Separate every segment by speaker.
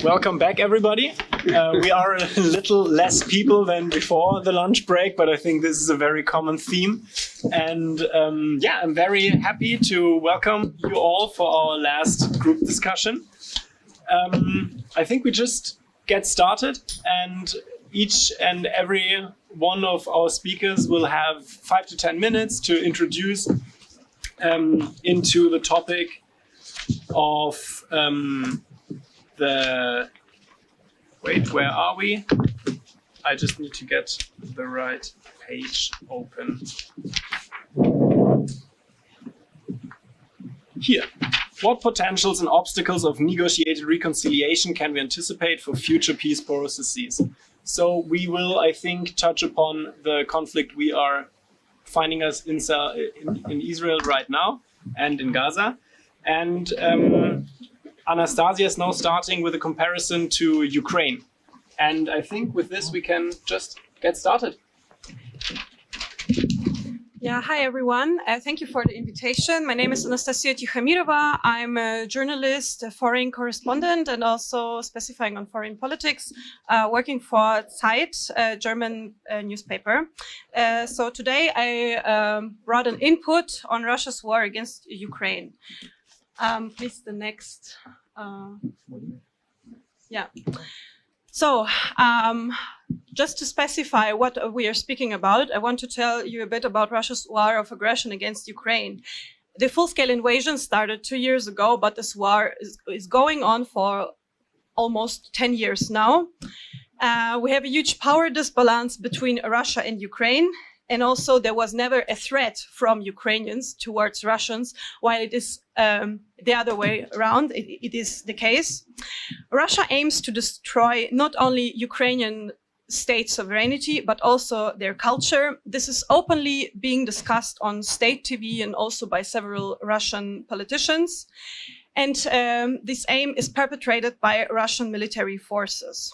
Speaker 1: Welcome back, everybody. We are a little less people than before the lunch break, but I think this is a very common theme. And yeah, I'm very happy to welcome you all for our last group discussion. I think we just get started, and each and every one of our speakers will have 5 to 10 minutes to introduce into the topic of wait, where are we? I just need to get the right page open. Here. What potentials and obstacles of negotiated reconciliation can we anticipate for future peace processes? So we will, I think, touch upon the conflict we are finding us in Israel right now and in Gaza. And Anastasia is now starting with a comparison to Ukraine. And I think with this we can just get started.
Speaker 2: Yeah, hi everyone. Thank you for the invitation. My name is Anastasia Tikhomirova. I'm a journalist, a foreign correspondent, and also specifying on foreign politics, working for Zeit, a German newspaper. So today I brought an input on Russia's war against Ukraine. Please, the next. Yeah. So, just to specify what we are speaking about, I want to tell you a bit about Russia's war of aggression against Ukraine. The full-scale invasion started 2 years ago, but this war is going on for almost 10 years now. We have a huge power disbalance between Russia and Ukraine. And also, there was never a threat from Ukrainians towards Russians, while it is the other way around. It is the case. Russia aims to destroy not only Ukrainian state sovereignty, but also their culture. This is openly being discussed on state TV and also by several Russian politicians. And this aim is perpetrated by Russian military forces.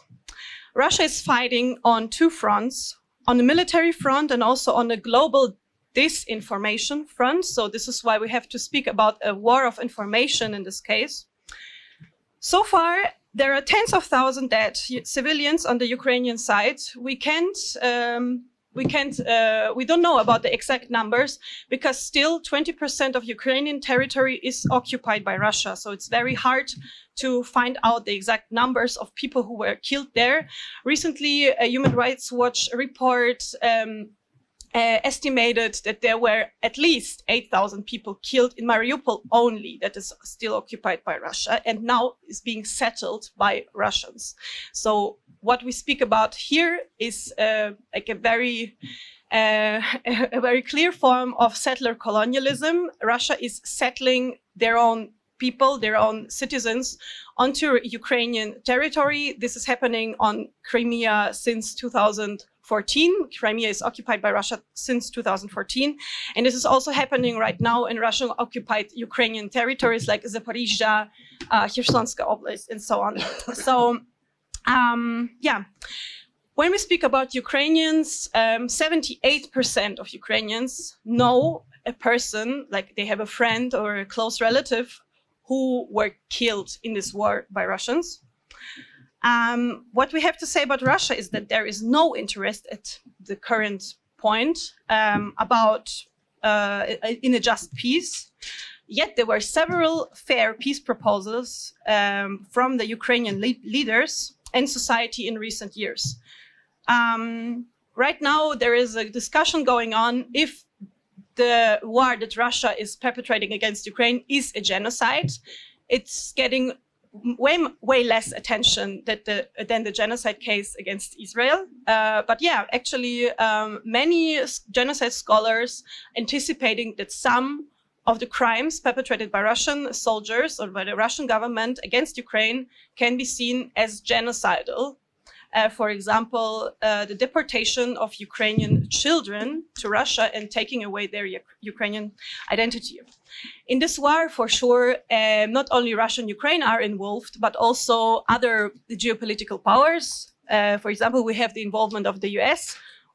Speaker 2: Russia is fighting on two fronts. On the military front and also on the global disinformation front. So this is why we have to speak about a war of information in this case. So far, there are tens of thousands dead civilians on the Ukrainian side. We don't know about the exact numbers because still 20% of Ukrainian territory is occupied by Russia. So it's very hard to find out the exact numbers of people who were killed there. Recently, a Human Rights Watch report estimated that there were at least 8,000 people killed in Mariupol only, that is still occupied by Russia and now is being settled by Russians. So what we speak about here is like a very clear form of settler colonialism. Russia is settling their own people, their own citizens onto Ukrainian territory. This is happening on Crimea since 2014. Crimea is occupied by Russia since 2014. And this is also happening right now in Russian-occupied Ukrainian territories like Zaporizhzhia, Kherson Oblast, and so on. So, yeah. When we speak about Ukrainians, 78% of Ukrainians know a person, like they have a friend or a close relative who were killed in this war by Russians. What we have to say about Russia is that there is no interest at the current point in a just peace. Yet there were several fair peace proposals from the Ukrainian leaders and society in recent years. Right now, there is a discussion going on if the war that Russia is perpetrating against Ukraine is a genocide. It's getting way less attention than the genocide case against Israel. But yeah, actually, many genocide scholars anticipating that some of the crimes perpetrated by Russian soldiers or by the Russian government against Ukraine can be seen as genocidal. For example, the deportation of Ukrainian children to Russia and taking away their Ukrainian identity. In this war, for sure, not only Russia and Ukraine are involved, but also other geopolitical powers. For example, we have the involvement of the US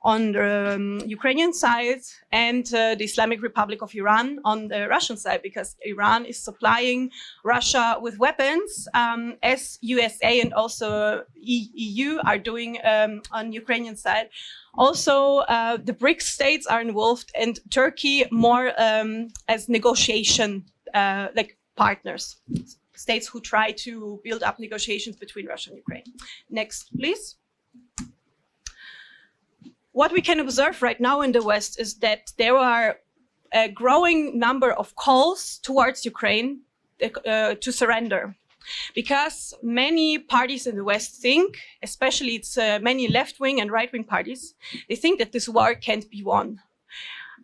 Speaker 2: on the Ukrainian side and the Islamic Republic of Iran on the Russian side, because Iran is supplying Russia with weapons, as USA and also EU are doing on Ukrainian side. Also, the BRICS states are involved, and Turkey more as negotiation like partners, states who try to build up negotiations between Russia and Ukraine. Next, please. What we can observe right now in the West is that there are a growing number of calls towards Ukraine to surrender. Because many parties in the West think, especially it's many left-wing and right-wing parties, they think that this war can't be won.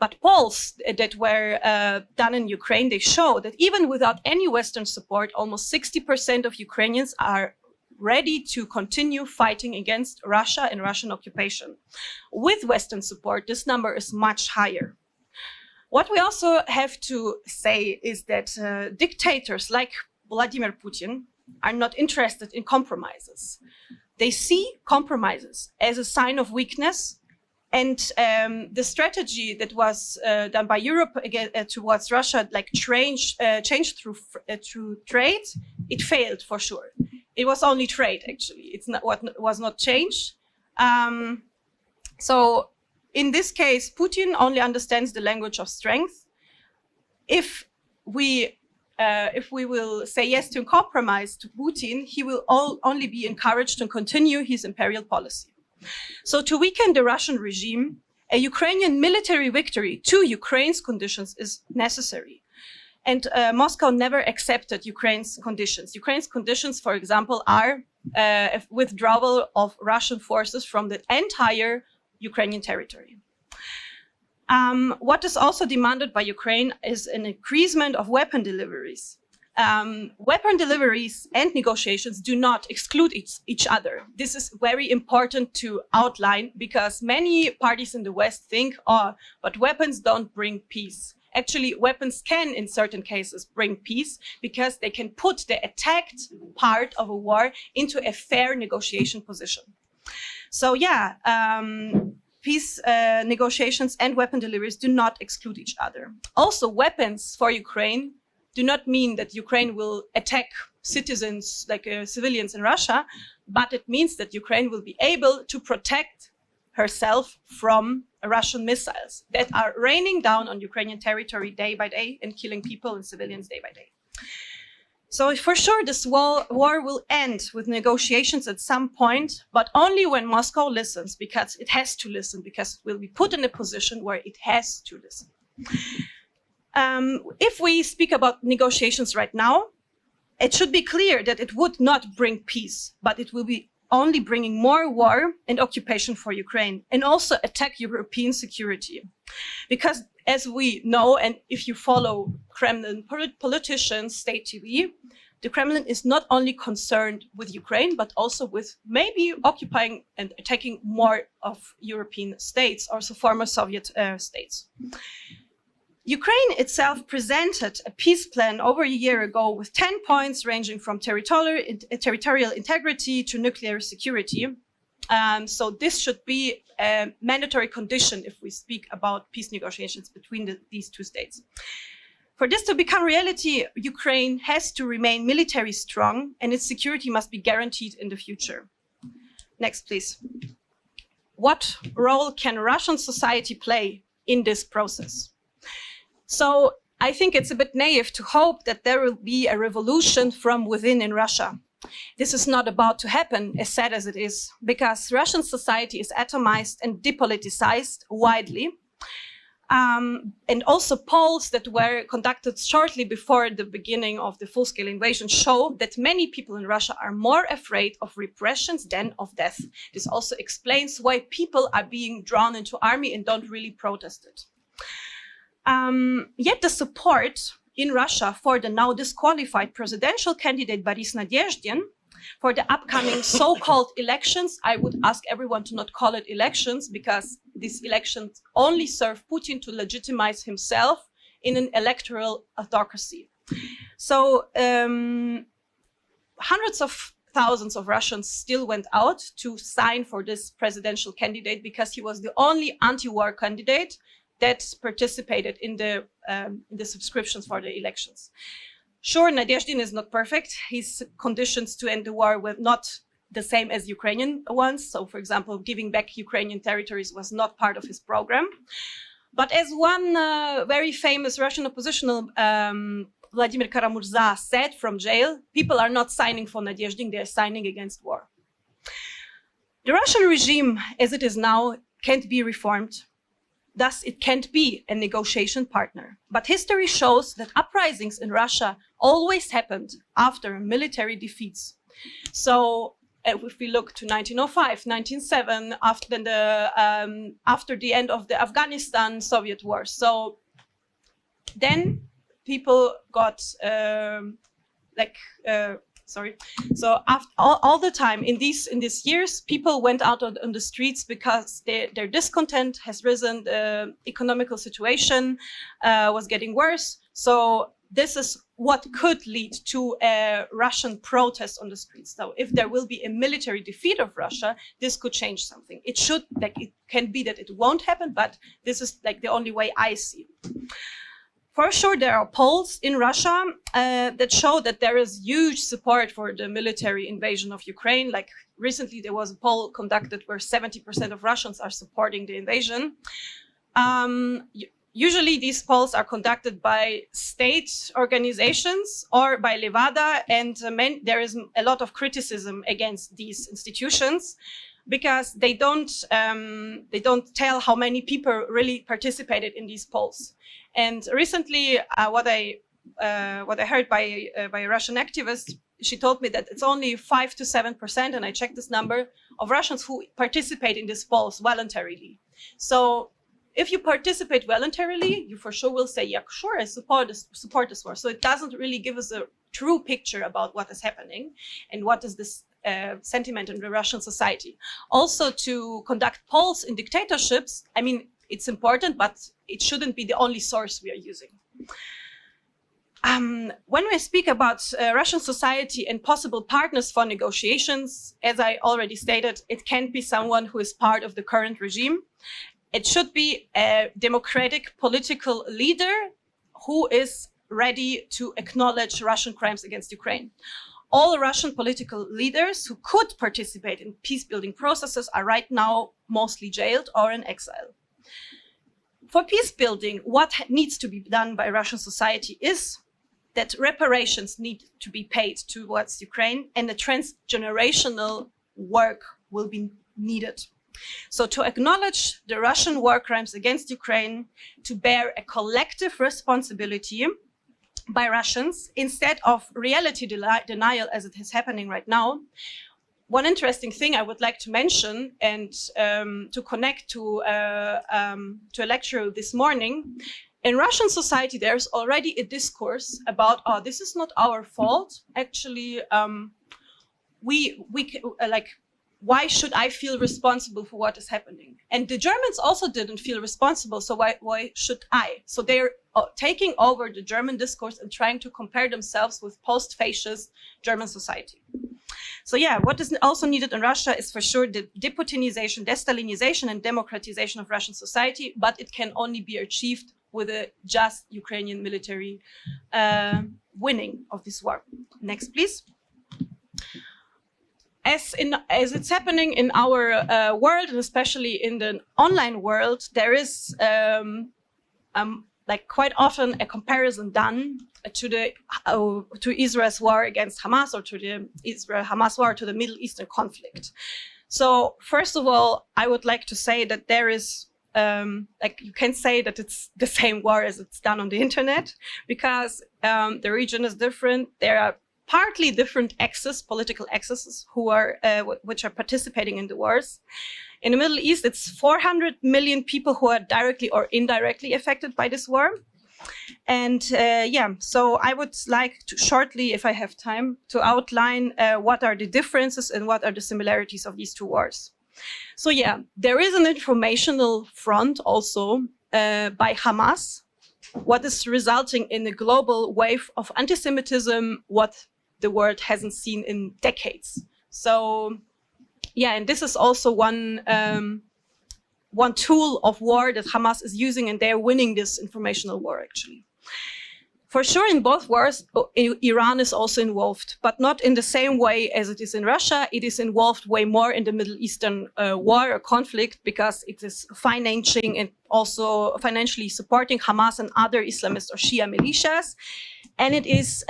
Speaker 2: But polls that were done in Ukraine, they show that even without any Western support, almost 60% of Ukrainians are ready to continue fighting against Russia and Russian occupation. With Western support, this number is much higher. What we also have to say is that dictators like Vladimir Putin are not interested in compromises. They see compromises as a sign of weakness, and the strategy that was done by Europe towards Russia, like change through trade, it failed for sure. It was only trade, actually. It's not what was not change. So in this case, Putin only understands the language of strength. If we will say yes to compromise to Putin, he will only be encouraged to continue his imperial policy. So to weaken the Russian regime, a Ukrainian military victory to Ukraine's conditions is necessary. And Moscow never accepted Ukraine's conditions. Ukraine's conditions, for example, are a withdrawal of Russian forces from the entire Ukrainian territory. What is also demanded by Ukraine is an increasement of weapon deliveries. Weapon deliveries and negotiations do not exclude each other. This is very important to outline, because many parties in the West think, oh, but weapons don't bring peace. Actually, weapons can, in certain cases, bring peace, because they can put the attacked part of a war into a fair negotiation position. So yeah, peace negotiations and weapon deliveries do not exclude each other. Also, weapons for Ukraine do not mean that Ukraine will attack citizens, like civilians in Russia, but it means that Ukraine will be able to protect herself from Russian missiles that are raining down on Ukrainian territory day by day and killing people and civilians day by day. So for sure, this war will end with negotiations at some point, but only when Moscow listens, because it has to listen, because it will be put in a position where it has to listen. If we speak about negotiations right now, it should be clear that it would not bring peace, but it will be only bringing more war and occupation for Ukraine, and also attack European security. Because as we know, and if you follow Kremlin politicians, state TV, the Kremlin is not only concerned with Ukraine, but also with maybe occupying and attacking more of European states, also former Soviet states. Ukraine itself presented a peace plan over a year ago with 10 points ranging from territorial integrity to nuclear security. So this should be a mandatory condition if we speak about peace negotiations between these two states. For this to become reality, Ukraine has to remain military strong, and its security must be guaranteed in the future. Next, please. What role can Russian society play in this process? So I think it's a bit naive to hope that there will be a revolution from within in Russia. This is not about to happen, as sad as it is, because Russian society is atomized and depoliticized widely. And also polls that were conducted shortly before the beginning of the full-scale invasion show that many people in Russia are more afraid of repressions than of death. This also explains why people are being drawn into army and don't really protest it. Yet the support in Russia for the now disqualified presidential candidate Boris Nadezhdin for the upcoming so-called elections, I would ask everyone to not call it elections, because these elections only serve Putin to legitimize himself in an electoral autocracy. So hundreds of thousands of Russians still went out to sign for this presidential candidate because he was the only anti-war candidate that participated in the subscriptions for the elections. Sure, Nadeždin is not perfect. His conditions to end the war were not the same as Ukrainian ones. So, for example, giving back Ukrainian territories was not part of his program. But as one very famous Russian oppositional, Vladimir Kara-Murza, said from jail, people are not signing for Nadeždin, they are signing against war. The Russian regime, as it is now, can't be reformed. Thus, it can't be a negotiation partner. But history shows that uprisings in Russia always happened after military defeats. So, if we look to 1905, 1907, after the end of the Afghanistan-Soviet war. So then people got, So after all the time in these years, people went out on the streets because their discontent has risen, the economical situation was getting worse. So this is what could lead to a Russian protest on the streets. So if there will be a military defeat of Russia, this could change something. It can be that it won't happen, but this is like the only way I see it. For sure, there are polls in Russia that show that there is huge support for the military invasion of Ukraine. Like recently, there was a poll conducted where 70% of Russians are supporting the invasion. Usually, these polls are conducted by state organizations or by Levada, and there is a lot of criticism against these institutions because they don't tell how many people really participated in these polls. And recently, what I heard by a Russian activist, she told me that it's only 5 to 7%, and I checked this number, of Russians who participate in these polls voluntarily. So if you participate voluntarily, you for sure will say, yeah, sure, I support this war. So it doesn't really give us a true picture about what is happening and what is this sentiment in the Russian society. Also, to conduct polls in dictatorships, I mean, it's important, but it shouldn't be the only source we are using. When we speak about Russian society and possible partners for negotiations, as I already stated, it can't be someone who is part of the current regime. It should be a democratic political leader who is ready to acknowledge Russian crimes against Ukraine. All Russian political leaders who could participate in peace-building processes are right now mostly jailed or in exile. For peace building, what needs to be done by Russian society is that reparations need to be paid towards Ukraine, and a transgenerational work will be needed. So to acknowledge the Russian war crimes against Ukraine, to bear a collective responsibility by Russians instead of reality denial as it is happening right now. One interesting thing I would like to mention, and to connect to a lecture this morning, in Russian society, there's already a discourse about, oh, this is not our fault. Actually, why should I feel responsible for what is happening? And the Germans also didn't feel responsible, so why should I? So they're taking over the German discourse and trying to compare themselves with post-fascist German society. So yeah, what is also needed in Russia is for sure the deputinization, de-Stalinization, and democratization of Russian society, but it can only be achieved with a just Ukrainian military winning of this war. Next, please. As it's happening in our world, and especially in the online world, there is like quite often a comparison done to Israel's war against Hamas, or to the Israel-Hamas war, to the Middle Eastern conflict. So first of all, I would like to say that there is you can say that it's the same war as it's done on the internet, because the region is different. There are partly different political axes which are participating in the wars. In the Middle East, it's 400 million people who are directly or indirectly affected by this war. And so I would like to shortly, if I have time, to outline what are the differences and what are the similarities of these two wars. So yeah, there is an informational front also by Hamas, what is resulting in a global wave of anti-Semitism, what the world hasn't seen in decades. So, yeah, and this is also one tool of war that Hamas is using, and they're winning this informational war, actually. For sure, in both wars, Iran is also involved, but not in the same way as it is in Russia. It is involved way more in the Middle Eastern war or conflict, because it is financing and also financially supporting Hamas and other Islamist or Shia militias. And it is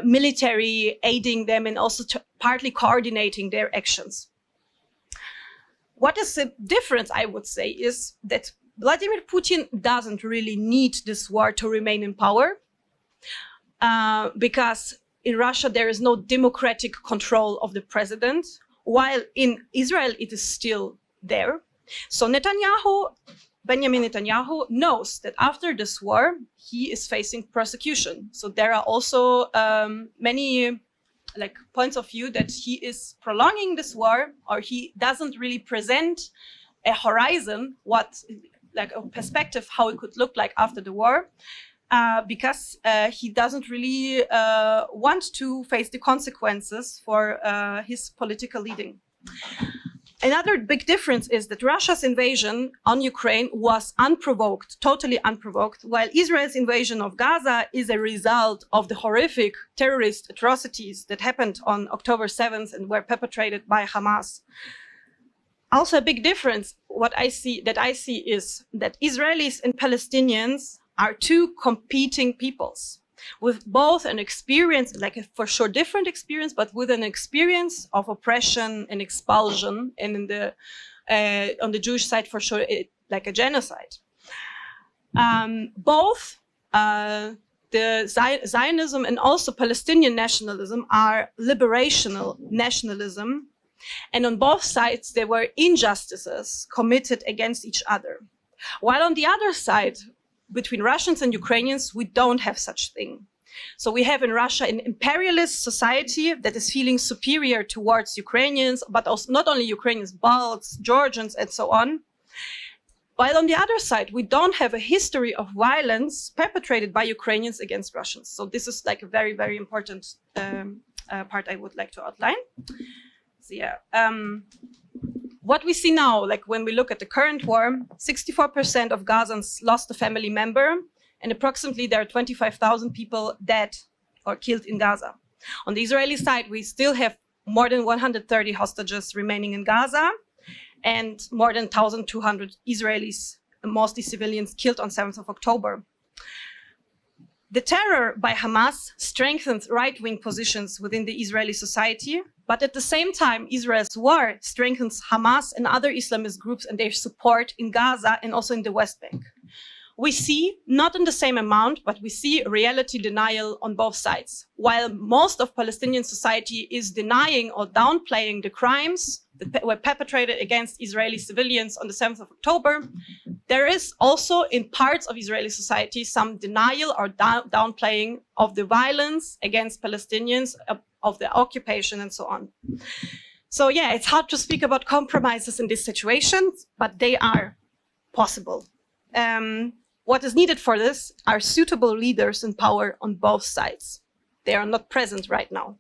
Speaker 2: military aiding them and also partly coordinating their actions. What is the difference, I would say, is that Vladimir Putin doesn't really need this war to remain in power. Because in Russia there is no democratic control of the president, while in Israel it is still there. So Benjamin Netanyahu knows that after this war he is facing persecution. So there are also many points of view that he is prolonging this war, or he doesn't really present a horizon, a perspective how it could look like after the war. Because he doesn't really want to face the consequences for his political leading. Another big difference is that Russia's invasion on Ukraine was unprovoked, totally unprovoked, while Israel's invasion of Gaza is a result of the horrific terrorist atrocities that happened on October 7th and were perpetrated by Hamas. Also, a big difference, I see is that Israelis and Palestinians are two competing peoples with both an experience, for sure different experience, but with an experience of oppression and expulsion, and on the Jewish side, for sure, like a genocide. Both the Zionism and also Palestinian nationalism are liberational nationalism, and on both sides there were injustices committed against each other. While on the other side, between Russians and Ukrainians, we don't have such thing. So we have in Russia an imperialist society that is feeling superior towards Ukrainians, but also not only Ukrainians, Balts, Georgians, and so on. While on the other side, we don't have a history of violence perpetrated by Ukrainians against Russians. So this is a very, very important part I would like to outline. So yeah. What we see now, when we look at the current war, 64% of Gazans lost a family member, and approximately there are 25,000 people dead or killed in Gaza. On the Israeli side, we still have more than 130 hostages remaining in Gaza, and more than 1,200 Israelis, mostly civilians, killed on 7th of October. The terror by Hamas strengthens right-wing positions within the Israeli society, but at the same time, Israel's war strengthens Hamas and other Islamist groups and their support in Gaza and also in the West Bank. We see, not in the same amount, but we see reality denial on both sides. While most of Palestinian society is denying or downplaying the crimes that were perpetrated against Israeli civilians on the 7th of October, there is also in parts of Israeli society some denial or downplaying of the violence against Palestinians, of the occupation and so on. So yeah, it's hard to speak about compromises in this situation, but they are possible. What is needed for this are suitable leaders in power on both sides. They are not present right now.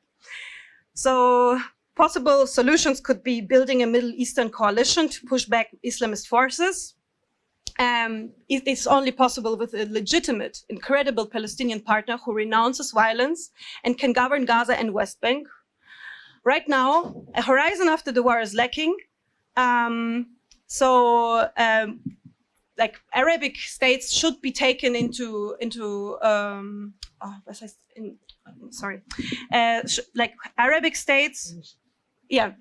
Speaker 2: So possible solutions could be building a Middle Eastern coalition to push back Islamist forces. It is only possible with a legitimate, incredible Palestinian partner who renounces violence and can govern Gaza and West Bank. Right now, a horizon after the war is lacking. Arabic states should be taken into Arabic states. Yeah,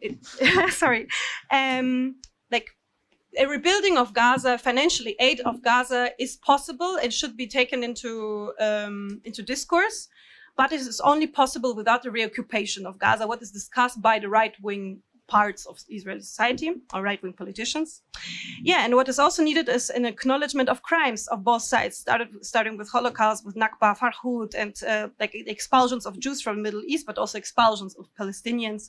Speaker 2: a rebuilding of Gaza, financially aid of Gaza is possible and should be taken into discourse, but it is only possible without the reoccupation of Gaza, what is discussed by the right-wing parts of Israeli society or right-wing politicians. Yeah, and what is also needed is an acknowledgement of crimes of both sides, starting with Holocaust, with Nakba, Farhud, and the expulsions of Jews from the Middle East, but also expulsions of Palestinians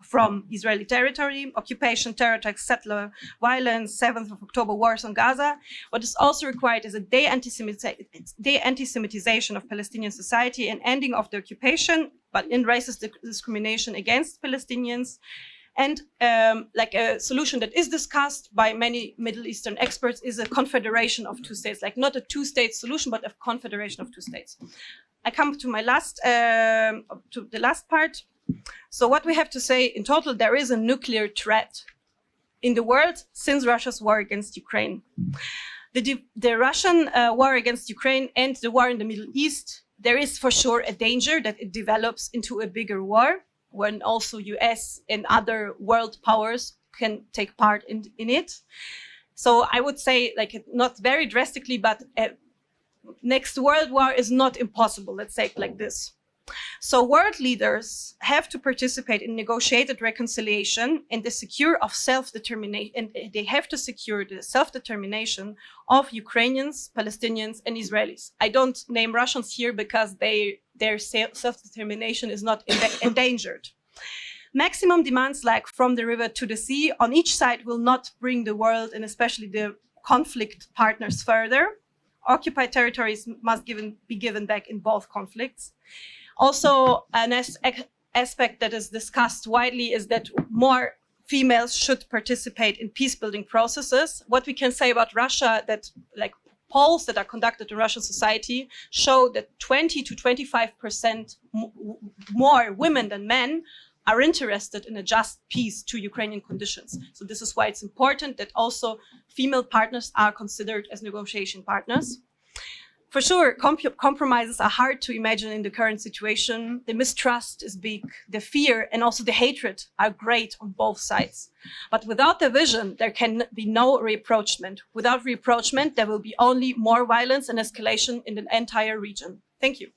Speaker 2: from Israeli territory, occupation, terror attacks, settler violence, 7th of October wars on Gaza. What is also required is a de-anti-Semitization of Palestinian society and ending of the occupation, but in racist discrimination against Palestinians. And like a solution that is discussed by many Middle Eastern experts is a confederation of two states, like not a two-state solution, but a confederation of two states. I come to my last, to the last part. So what we have to say in total, there is a nuclear threat in the world since Russia's war against Ukraine. The Russian war against Ukraine and the war in the Middle East, there is for sure a danger that it develops into a bigger war, when also US and other world powers can take part in it. So I would say, like, not very drastically, but next world war is not impossible, let's say it like this. So world leaders have to participate in negotiated reconciliation and the secure of self-determination, and they have to secure the self-determination of Ukrainians, Palestinians, and Israelis. I don't name Russians here because their self-determination is not endangered. Maximum demands like from the river to the sea on each side will not bring the world and especially the conflict partners further. Occupied territories must be given back in both conflicts. Also, an aspect that is discussed widely is that more females should participate in peace-building processes. What we can say about Russia, that like polls that are conducted in Russian society show that 20 to 25% more women than men are interested in a just peace to Ukrainian conditions. So this is why it's important that also female partners are considered as negotiation partners. For sure, compromises are hard to imagine in the current situation. The mistrust is big, the fear and also the hatred are great on both sides. But without the vision, there can be no rapprochement. Without rapprochement, there will be only more violence and escalation in the entire region. Thank you.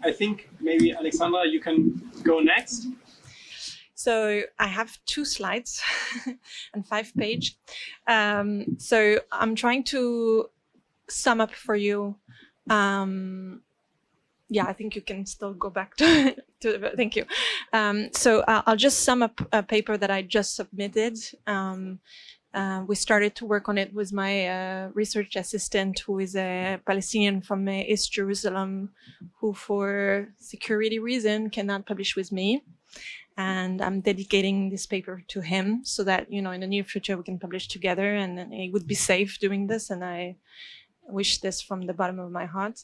Speaker 1: I think maybe Alexandra, you can go next.
Speaker 3: So I have 2 slides and 5 pages. So I'm trying to sum up for you. Yeah, I think you can still go back to thank you. So I'll just sum up a paper that I just submitted. We started to work on it with my research assistant, who is a Palestinian from East Jerusalem, who for security reason cannot publish with me. And I'm dedicating this paper to him so that, you know, in the near future we can publish together and it would be safe doing this. And I wish this from the bottom of my heart.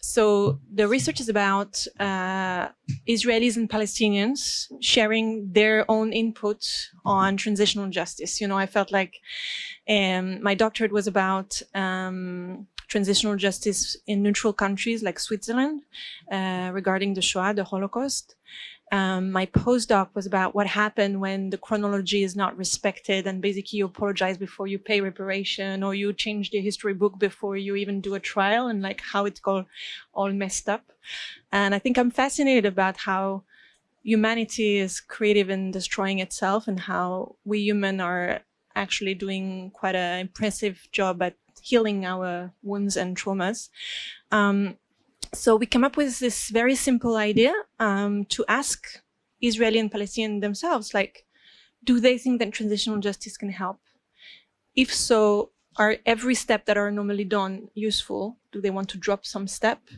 Speaker 3: So the research is about Israelis and Palestinians sharing their own input on transitional justice. You know, I felt like my doctorate was about transitional justice in neutral countries like Switzerland regarding the Shoah, the Holocaust. My postdoc was about what happened when the chronology is not respected and basically you apologize before you pay reparation or you change the history book before you even do a trial, and like how it's all messed up. And I think I'm fascinated about how humanity is creative in destroying itself and how we humans are actually doing quite an impressive job at healing our wounds and traumas. So we come up with this very simple idea to ask Israeli and Palestinian themselves, like, do they think that transitional justice can help? If so, are every step that are normally done useful? Do they want to drop some step?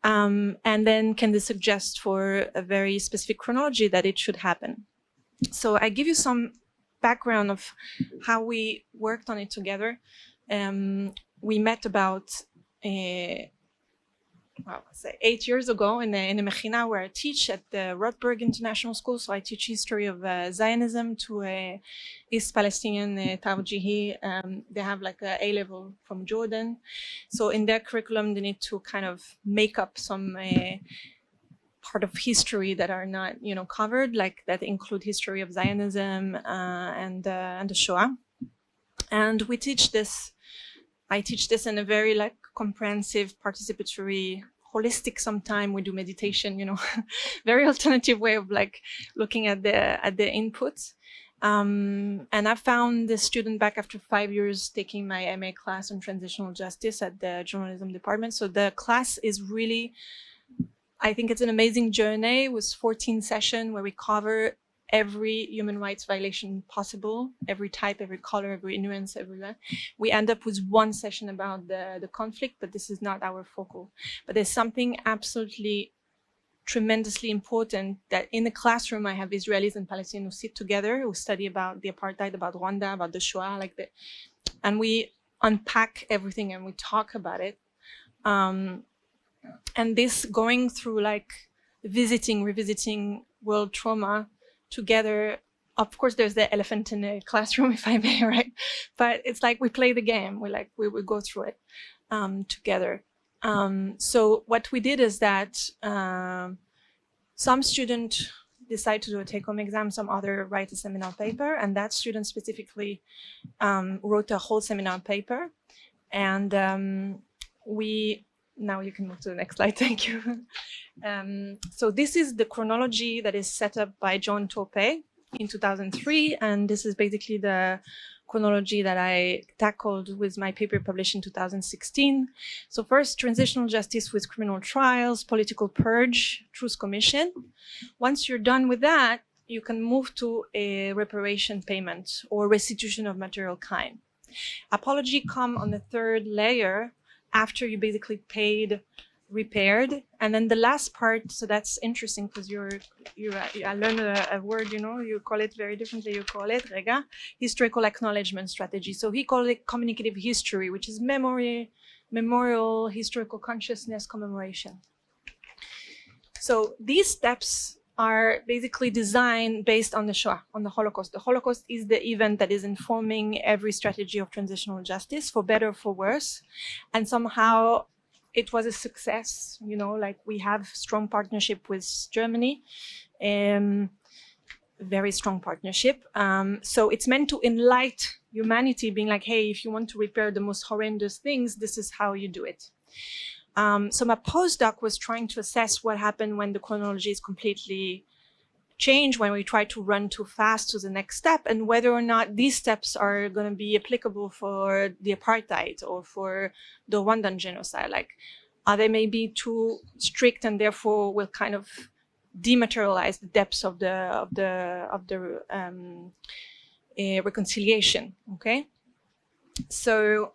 Speaker 3: And then can they suggest for a very specific chronology that it should happen? So I give you some background of how we worked on it together. We met about 8 years ago in a mechina where I teach at the Rothberg International School. So I teach history of Zionism to East Palestinian Tawjihi. They have like a A-level from Jordan. So in their curriculum, they need to kind of make up some part of history that are not, you know, covered, like that include history of Zionism and the Shoah. And we teach this. I teach this in a very like comprehensive, participatory, holistic. Sometimes we do meditation, you know, very alternative way of like looking at the inputs. And I found this student back after 5 years taking my MA class on transitional justice at the journalism department. So the class is really, I think it's an amazing journey. It was 14 sessions where we cover every human rights violation possible, every type, every color, every nuance, everywhere. We end up with one session about the conflict, but this is not our focal. But there's something absolutely tremendously important that in the classroom I have Israelis and Palestinians who sit together, who study about the apartheid, about Rwanda, about the Shoah, like that, and we unpack everything and we talk about it. And this going through like revisiting world trauma together. Of course, there's the elephant in the classroom, if I may, right? But it's like we play the game. We will go through it together. So what we did is that some student decide to do a take-home exam, some other write a seminar paper, and that student specifically wrote a whole seminar paper. And now you can move to the next slide, thank you. So this is the chronology that is set up by John Tope in 2003, and this is basically the chronology that I tackled with my paper published in 2016. So first, transitional justice with criminal trials, political purge, truth commission. Once you're done with that, you can move to a reparation payment or restitution of material kind. Apology come on the third layer after you basically paid, repaired, and then the last part. So that's interesting because I learned a word, you call it very differently. You call it rega, historical acknowledgement strategy. So he called it communicative history, which is memorial, historical consciousness, commemoration. So these steps are basically designed based on the Shoah, on the Holocaust. The Holocaust is the event that is informing every strategy of transitional justice, for better or for worse. And somehow it was a success, like we have strong partnership with Germany, very strong partnership. So it's meant to enlighten humanity, being like, hey, if you want to repair the most horrendous things, this is how you do it. So my postdoc was trying to assess what happened when the chronology is completely changed, when we try to run too fast to the next step, and whether or not these steps are going to be applicable for the apartheid or for the Rwandan genocide. Like, are they maybe too strict and therefore will kind of dematerialize the depths of the reconciliation? Okay, so.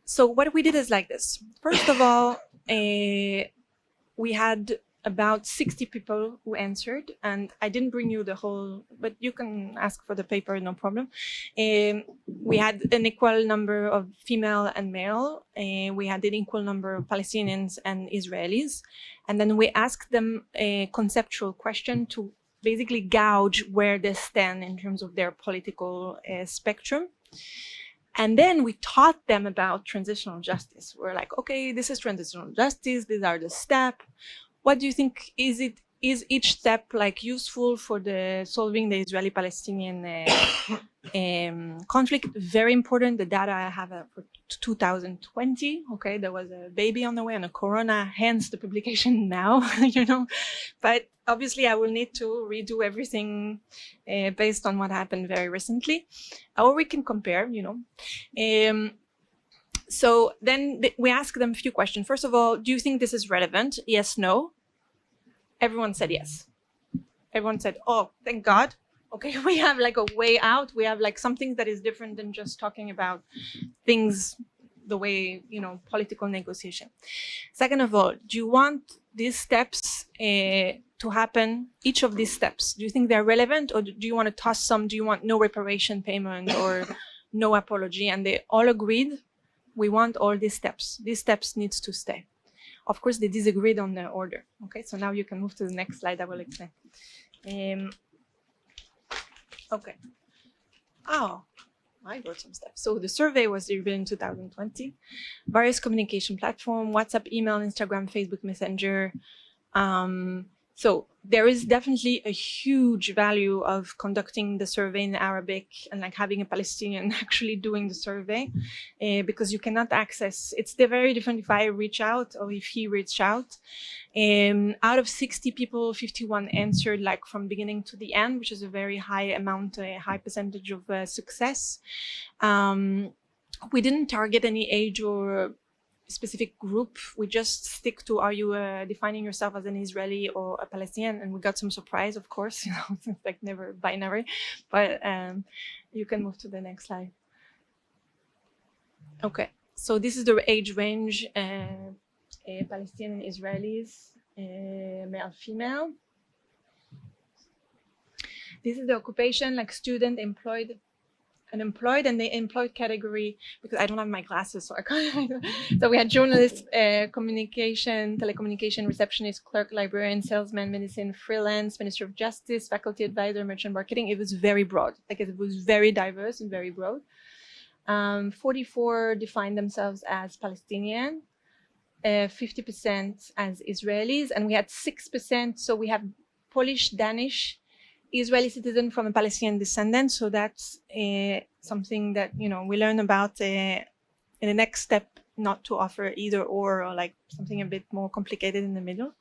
Speaker 3: So what we did is like this. First of all, we had about 60 people who answered, and I didn't bring you the whole, but you can ask for the paper, no problem. We had an equal number of female and male. We had an equal number of Palestinians and Israelis. And then we asked them a conceptual question to basically gauge where they stand in terms of their political spectrum. And then we taught them about transitional justice. We're like, okay, this is transitional justice. These are the steps. What do you think? Is each step like useful for the solving the Israeli-Palestinian conflict? Very important. The data I have for 2020. Okay, there was a baby on the way and a corona, hence the publication now. But obviously, I will need to redo everything based on what happened very recently, or we can compare. So then we ask them a few questions. First of all, do you think this is relevant? Yes, no. Everyone said yes. Everyone said, oh, thank God. Okay, we have like a way out. We have like something that is different than just talking about things the way, political negotiation. Second of all, do you want these steps to happen, each of these steps? Do you think they're relevant, or do you want to toss some? Do you want no reparation payment or no apology? And they all agreed, we want all these steps. These steps needs to stay. Of course, they disagreed on the order. Okay, so now you can move to the next slide. I will explain. Okay. Oh, I wrote some stuff. So the survey was revealed in 2020. Various communication platform, WhatsApp, email, Instagram, Facebook Messenger. So there is definitely a huge value of conducting the survey in Arabic and like having a Palestinian actually doing the survey, because you cannot access, it's very different if I reach out or if he reached out. Out of 60 people, 51 answered like from beginning to the end, which is a very high amount, a high percentage of success. We didn't target any age or specific group. We just stick to, are you defining yourself as an Israeli or a Palestinian? And we got some surprise, of course, you know, it's like never binary, but you can move to the next slide. Okay, so this is the age range, Palestinian Israelis, male, female. This is the occupation, like student, employed, unemployed, and the employed category, because I don't have my glasses, so I can't. So we had journalist, communication, telecommunication, receptionist, clerk, librarian, salesman, medicine, freelance, minister of justice, faculty advisor, merchant marketing. It was very broad, like it was very diverse and very broad. 44 defined themselves as Palestinian, 50% as Israelis, and we had 6%. So we have Polish, Danish, Israeli citizen from a Palestinian descendant. So that's something that, you know, we learn about in the next step, not to offer either or like something a bit more complicated in the middle.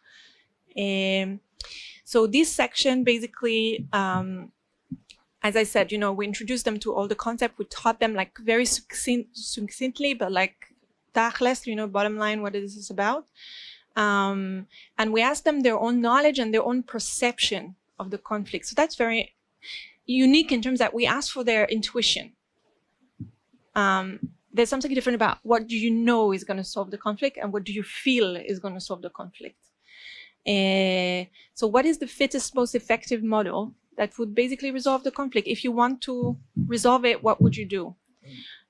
Speaker 3: So this section basically, as I said, you know, we introduced them to all the concept. We taught them like very succinctly, but like tachles, you know, bottom line, what is this about? And we asked them their own knowledge and their own perception of the conflict. So that's very unique in terms that we ask for their intuition. There's something different about what do you know is going to solve the conflict and what do you feel is going to solve the conflict. So what is the fittest, most effective model that would basically resolve the conflict? If you want to resolve it, what would you do?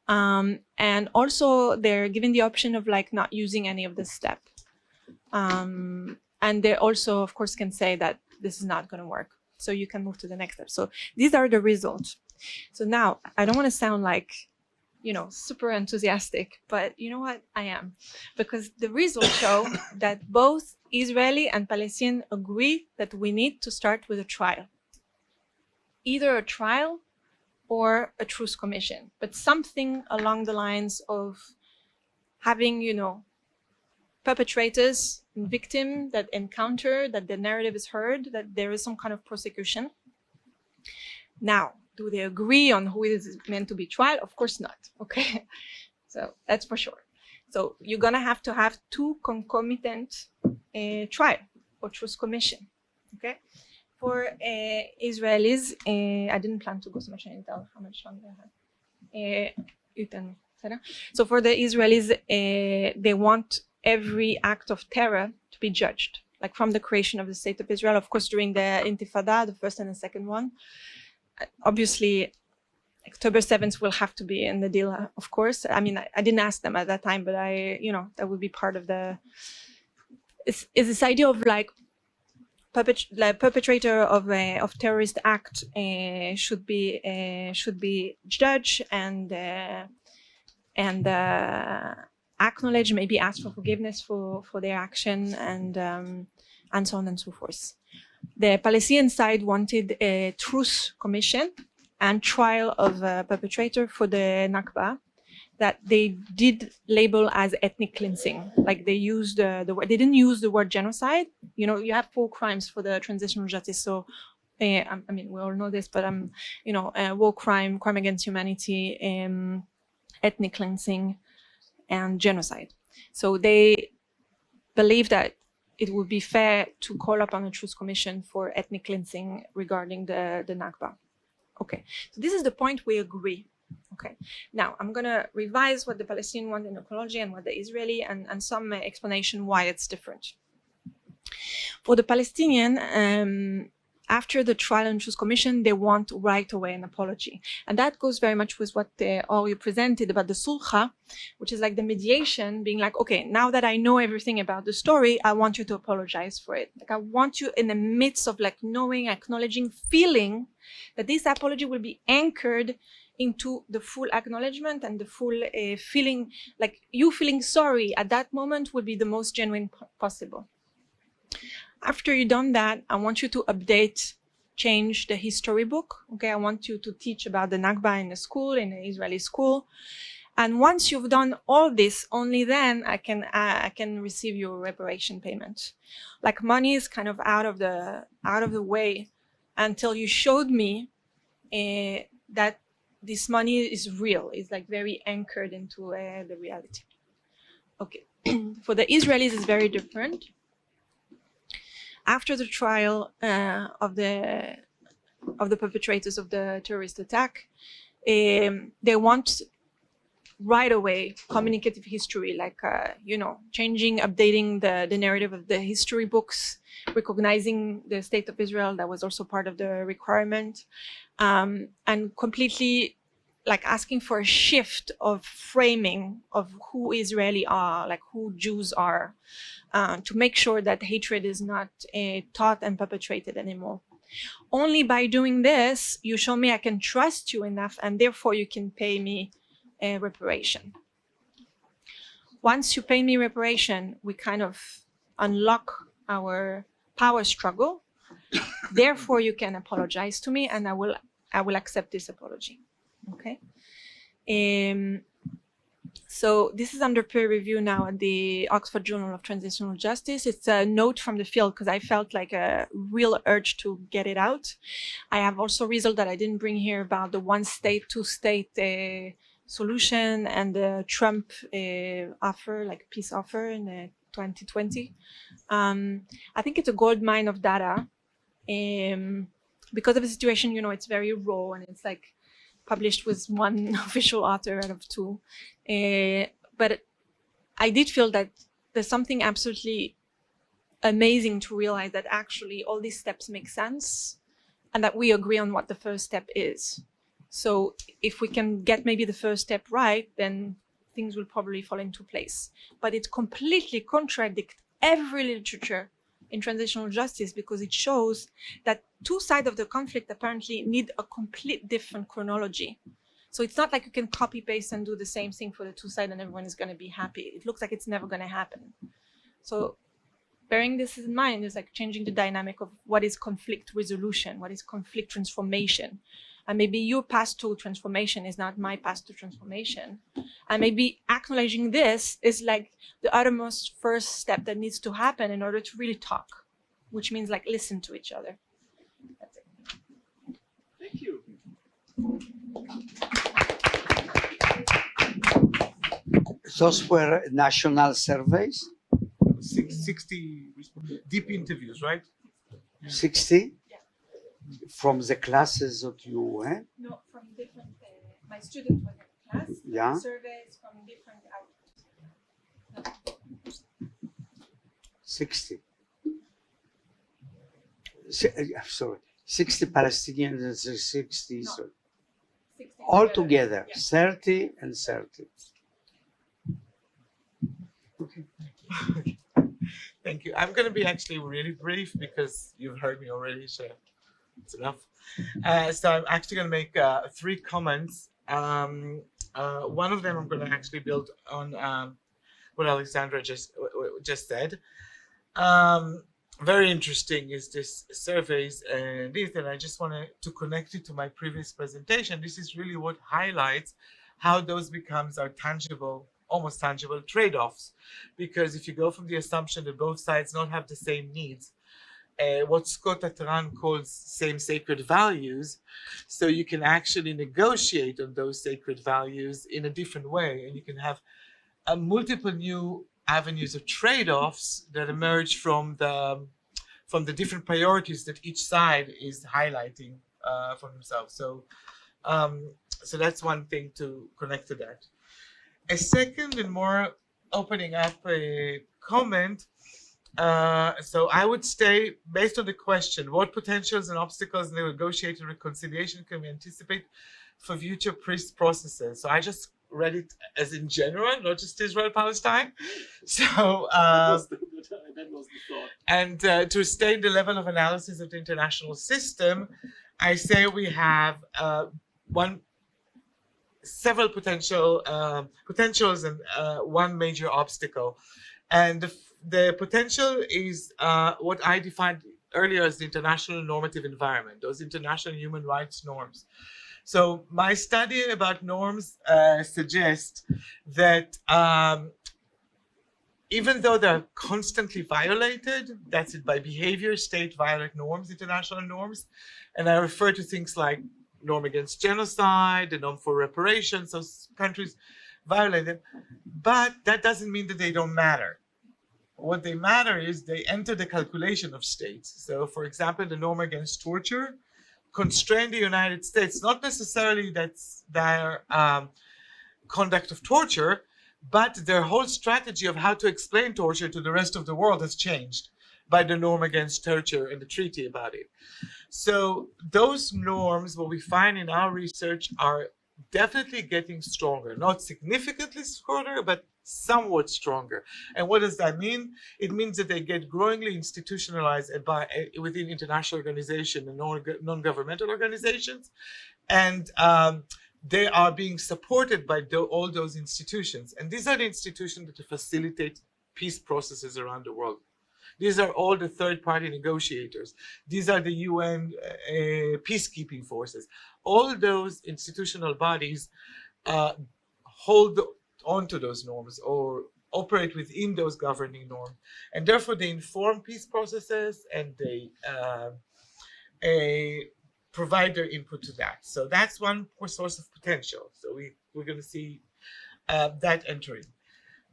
Speaker 3: And also they're given the option of like not using any of this step. And they also, of course, can say that this is not going to work. So you can move to the next step. So these are the results. So now I don't want to sound like, you know, super enthusiastic, but you know what? I am. Because the results show that both Israeli and Palestinian agree that we need to start with a trial. Either a trial or a truce commission, but something along the lines of having, you know, perpetrators and victims that encounter, that the narrative is heard, that there is some kind of prosecution. Now, do they agree on who is meant to be tried? Of course not, okay? So that's for sure. So you're gonna have to have two concomitant trial or truce commission, okay? For Israelis, I didn't plan to go so much in detail how much longer I have. So for the Israelis, they want every act of terror to be judged, like from the creation of the State of Israel, of course, during the Intifada, the first and the second one. Obviously, October 7th will have to be in the deal, of course. I mean, I didn't ask them at that time, but you know, that would be part of the, is this idea of like, perpetrator of terrorist act should be judged and acknowledge, maybe ask for forgiveness for their action, and so on and so forth. The Palestinian side wanted a truce commission and trial of a perpetrator for the Nakba that they did label as ethnic cleansing. Like they used the word, they didn't use the word genocide. You know, you have 4 crimes for the transitional justice. So, I mean, we all know this, but you know, war crime, crime against humanity, ethnic cleansing, and genocide. So they believe that it would be fair to call upon a truce commission for ethnic cleansing regarding the Nakba. Okay, so this is the point we agree. Okay, now I'm going to revise what the Palestinian want in ecology and what the Israeli, and some explanation why it's different. For the Palestinian, after the trial and truce commission, they want right away an apology. And that goes very much with what all you presented about the sulha, which is like the mediation, being like, okay, now that I know everything about the story, I want you to apologize for it. Like I want you in the midst of like knowing, acknowledging, feeling that this apology will be anchored into the full acknowledgement and the full feeling, like you feeling sorry at that moment would be the most genuine possible. After you've done that, I want you to change the history book. Okay, I want you to teach about the Nakba in the school, in the Israeli school. And once you've done all this, only then I can receive your reparation payment. Like money is kind of out of the way until you showed me that this money is real. It's like very anchored into the reality. Okay, for the Israelis, it's very different. After the trial of the perpetrators of the terrorist attack, they want right away communicative history, like changing, updating the narrative of the history books, recognizing the state of Israel. That was also part of the requirement, and completely like asking for a shift of framing of who Israeli are, like who Jews are, to make sure that hatred is not taught and perpetrated anymore. Only by doing this, you show me I can trust you enough, and therefore you can pay me reparation. Once you pay me reparation, we kind of unlock our power struggle. Therefore, you can apologize to me, and I will accept this apology. Okay. So this is under peer review now at the Oxford Journal of Transitional Justice. It's a note from the field because I felt like a real urge to get it out. I have also result that I didn't bring here about the one state, two state solution and the Trump offer, like peace offer in 2020. I think it's a gold mine of data because of the situation, it's very raw and it's like published with one official author out of two. But I did feel that there's something absolutely amazing to realize that actually all these steps make sense and that we agree on what the first step is. So if we can get maybe the first step right, then things will probably fall into place. But it completely contradicts every literature in transitional justice because it shows that two sides of the conflict apparently need a complete different chronology. So it's not like you can copy paste and do the same thing for the two sides and everyone is going to be happy. It looks like it's never going to happen. So bearing this in mind is like changing the dynamic of what is conflict resolution, what is conflict transformation. And maybe your path to transformation is not my path to transformation. And maybe acknowledging this is like the uttermost first step that needs to happen in order to really talk, which means like listen to each other. That's it.
Speaker 1: Thank you.
Speaker 4: Those were national surveys?
Speaker 5: 60 deep interviews, right?
Speaker 4: 60?
Speaker 3: Yeah.
Speaker 4: From the classes that you went?
Speaker 3: No, from different, my student was in class,
Speaker 4: Yeah.
Speaker 3: surveys from different outlets.
Speaker 4: 60. Sorry, 60 Palestinians and 60 Israel.
Speaker 3: 60
Speaker 4: All together,
Speaker 3: yeah.
Speaker 4: 30 and 30. Okay.
Speaker 5: Thank you. I'm going to be actually really brief because you've heard me already, so it's enough. So I'm actually going to make 3 comments. One of them I'm going to actually build on what Alexandra just said. Very interesting is this surveys and this, and I just wanted to connect it to my previous presentation. This is really what highlights how those becomes our tangible, almost tangible trade-offs. Because if you go from the assumption that both sides don't have the same needs, what Scott Atran calls same sacred values, so you can actually negotiate on those sacred values in a different way, and you can have multiple new avenues of trade-offs that emerge from the different priorities that each side is highlighting for themselves. So so that's one thing to connect to that. A second and more opening up a comment. So I would stay based on the question: what potentials and obstacles in the negotiated reconciliation can we anticipate for future peace processes? So I just read it as in general, not just Israel-Palestine. So
Speaker 1: that was the thought.
Speaker 5: and to stay in the level of analysis of the international system, I say we have several potentials and one major obstacle. And the potential is what I defined earlier as the international normative environment, those international human rights norms. So my study about norms suggests that even though they're constantly violated, that's it, by behavior, state violate norms, international norms, and I refer to things like norm against genocide, the norm for reparations, so countries violate them, but that doesn't mean that they don't matter. What they matter is they enter the calculation of states. So for example, the norm against torture constrain the United States, not necessarily that's their conduct of torture, but their whole strategy of how to explain torture to the rest of the world has changed by the norm against torture and the treaty about it. So those norms, what we find in our research, are definitely getting stronger, not significantly stronger, but somewhat stronger. And what does that mean? It means that they get growingly institutionalized within international organizations and non-governmental organizations, and they are being supported by all those institutions. And these are the institutions that facilitate peace processes around the world. These are all the third-party negotiators. These are the UN peacekeeping forces. All those institutional bodies hold onto those norms or operate within those governing norms. And therefore, they inform peace processes and they provide their input to that. So that's one source of potential. So we're going to see that entering.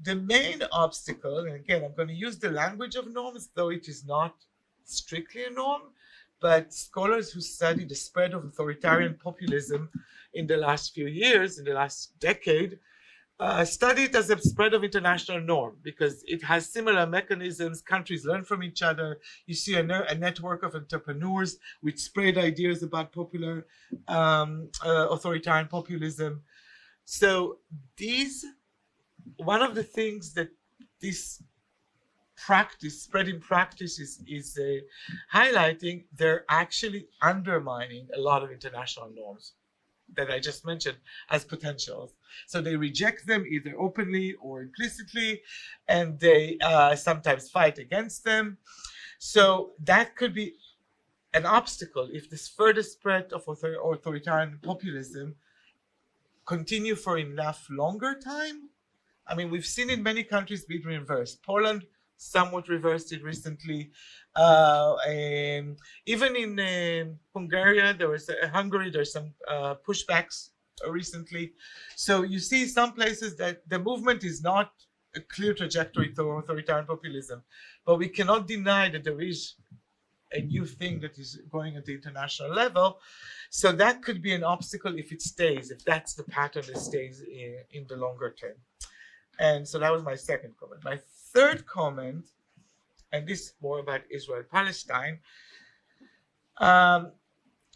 Speaker 5: The main obstacle, and again, I'm going to use the language of norms, though it is not strictly a norm, but scholars who study the spread of authoritarian populism in the last few years, in the last decade, study it as a spread of international norm because it has similar mechanisms. Countries learn from each other. You see a network of entrepreneurs which spread ideas about popular authoritarian populism. So one of the things that this spread in practice is highlighting, they're actually undermining a lot of international norms that I just mentioned as potentials. So they reject them either openly or implicitly, and they sometimes fight against them. So that could be an obstacle if this further spread of authoritarian populism continue for enough longer time. I mean, we've seen in many countries be reversed. Poland somewhat reversed it recently. Even in Hungary, there's some pushbacks recently. So you see some places that the movement is not a clear trajectory to authoritarian populism, but we cannot deny that there is a new thing that is going at the international level. So that could be an obstacle if it stays, if that's the pattern that stays in the longer term. And so that was my second comment. My third comment, and this is more about Israel-Palestine.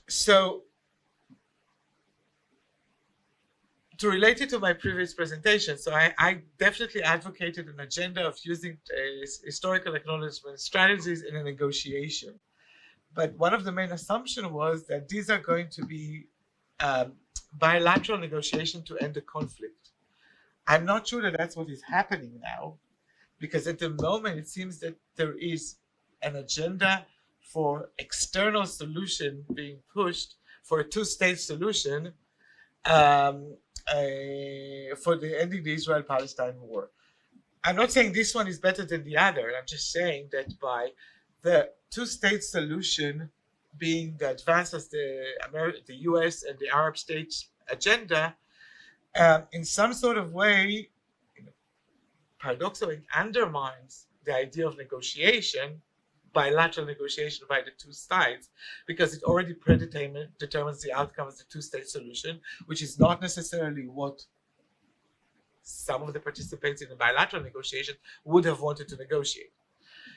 Speaker 5: So to relate it to my previous presentation, so I definitely advocated an agenda of using historical acknowledgement strategies in a negotiation. But one of the main assumptions was that these are going to be bilateral negotiation to end the conflict. I'm not sure that that's what is happening now, because at the moment it seems that there is an agenda for external solution being pushed for a two-state solution for the ending the Israel-Palestine war. I'm not saying this one is better than the other. I'm just saying that by the two-state solution being the advance of the US and the Arab states agenda, in some sort of way, paradoxically undermines the idea of negotiation, bilateral negotiation by the two sides, because it already predetermines the outcome of the two-state solution, which is not necessarily what some of the participants in the bilateral negotiation would have wanted to negotiate.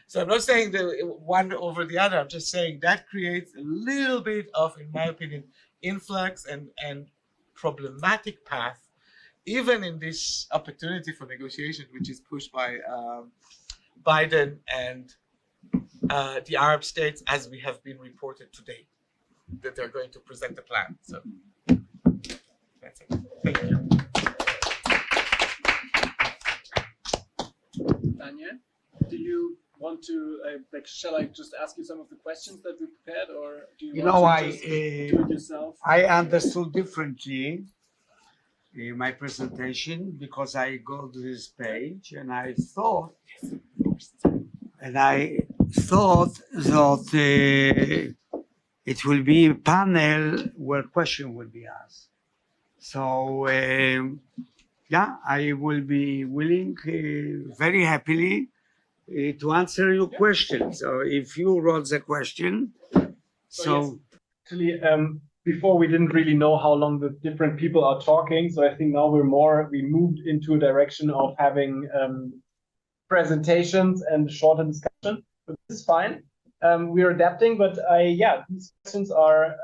Speaker 5: So I'm not saying that one over the other. I'm just saying that creates a little bit of, in my opinion, influx and problematic path, even in this opportunity for negotiation, which is pushed by Biden and the Arab states, as we have been reported today, that they're going to present a plan. So that's it. Thank you.
Speaker 1: Daniel? do you want to, like, shall I just ask you some of the questions that we prepared, or do you
Speaker 4: You
Speaker 1: want
Speaker 4: know,
Speaker 1: to just do it yourself?
Speaker 4: I understood differently my presentation because I go to this page and I thought that it will be a panel where question will be asked. So yeah, I will be willing, very happily, to answer your questions. So if you wrote the question, so
Speaker 1: Actually, before we didn't really know how long the different people are talking, so I think now we moved into a direction of having presentations and shorter discussion. But this is fine. We're adapting, but these questions are.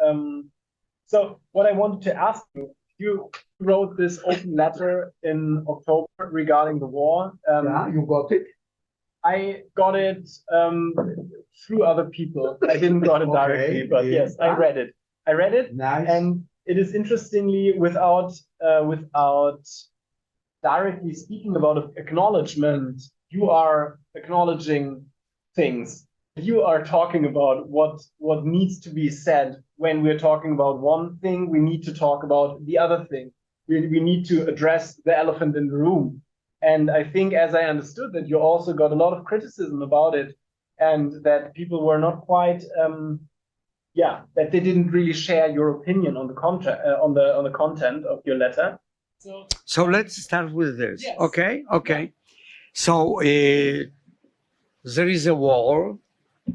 Speaker 1: So what I wanted to ask you, you wrote this open letter in October regarding the war.
Speaker 4: yeah, you got it.
Speaker 1: I got it through other people. I didn't got it directly, but yes, I read it. I read it,
Speaker 4: Nice.
Speaker 1: and it is interestingly without directly speaking about acknowledgement. You are acknowledging things. You are talking about what needs to be said when we're talking about one thing. We need to talk about the other thing. We need to address the elephant in the room. And I think, as I understood, that you also got a lot of criticism about it, and that people were not quite, that they didn't really share your opinion on the on the content of your letter.
Speaker 4: So let's start with this.
Speaker 1: Yes.
Speaker 4: Okay. So there is a war,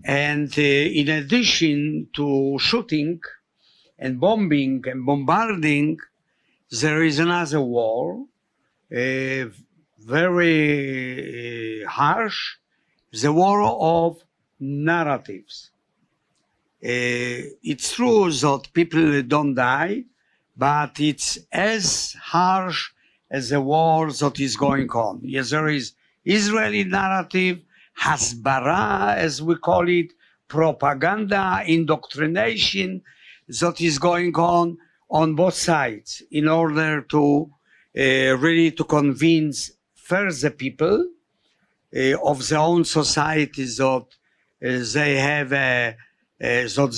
Speaker 4: and in addition to shooting and bombing and bombarding, there is another war. Very harsh, the war of narratives. It's true that people don't die, but it's as harsh as the war that is going on. Yes, there is Israeli narrative, Hasbara, as we call it, propaganda, indoctrination that is going on both sides in order to really to convince first the people of their own societies that they have, that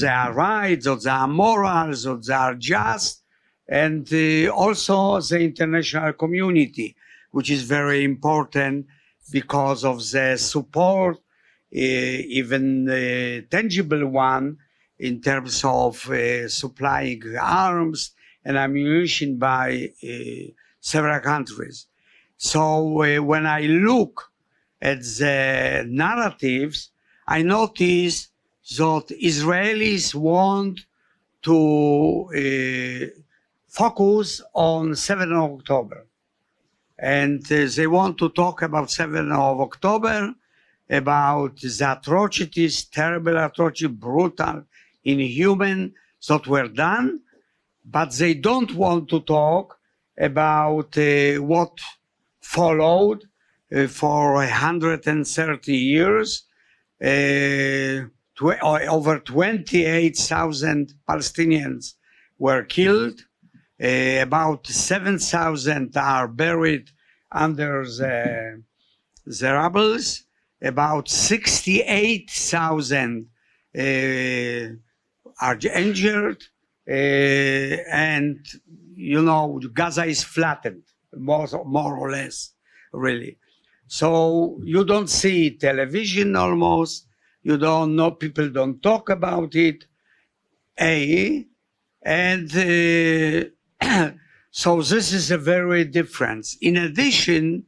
Speaker 4: they are right, that they are moral, that they are just, and also the international community, which is very important because of the support, even tangible one, in terms of supplying arms and ammunition by several countries. So when I look at the narratives, I notice that Israelis want to focus on 7th of October. And they want to talk about 7th of October, about the atrocities, terrible atrocities, brutal, inhuman, that were done, but they don't want to talk about what followed for 130 years. Over 28,000 Palestinians were killed. About 7,000 are buried under the rubbles. About 68,000 are injured. And, you know, Gaza is flattened, more or less, really. So you don't see television almost. You don't know, people don't talk about it. And so this is a very difference. In addition,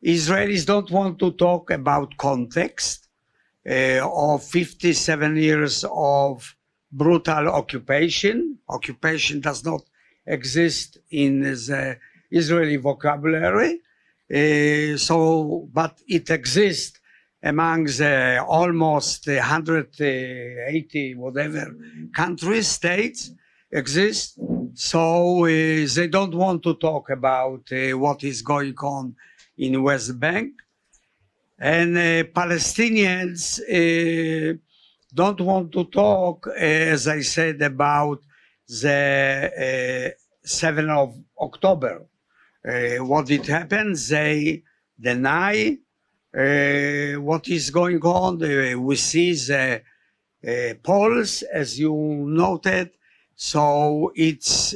Speaker 4: Israelis don't want to talk about context of 57 years of brutal occupation. Occupation does not exist in the Israeli vocabulary. But it exists among the almost 180 whatever countries, states exist. So they don't want to talk about what is going on in West Bank. And Palestinians don't want to talk, as I said, about the 7th of October. What did happen? They deny what is going on. We see the polls, as you noted. So it's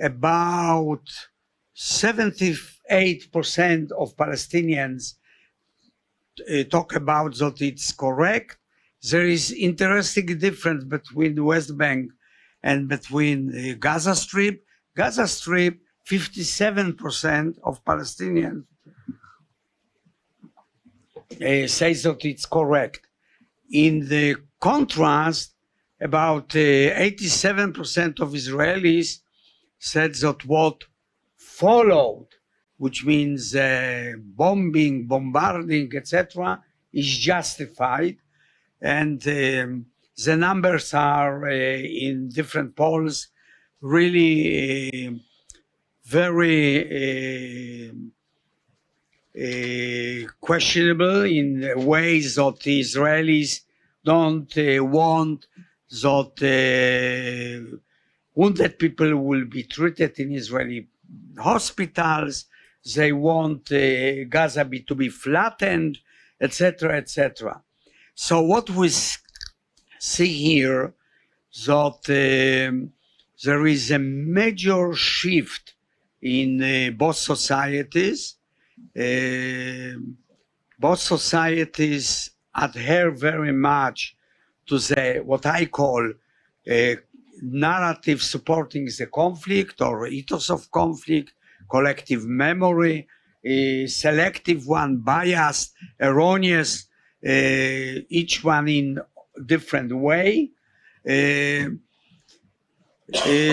Speaker 4: about 78% of Palestinians talk about that it's correct. There is interesting difference between the West Bank and between Gaza Strip. Gaza Strip, 57% of Palestinians says that it's correct. In the contrast, about 87% of Israelis said that what followed, which means bombing, bombarding, etc., is justified. And the numbers are in different polls really very questionable in ways that the Israelis don't want that wounded people will be treated in Israeli hospitals. They want Gaza to be flattened, etc., etc. So what we see here that there is a major shift in both societies. Both societies adhere very much to the what I call narrative supporting the conflict or ethos of conflict, collective memory, selective one, biased, erroneous, each one in different way.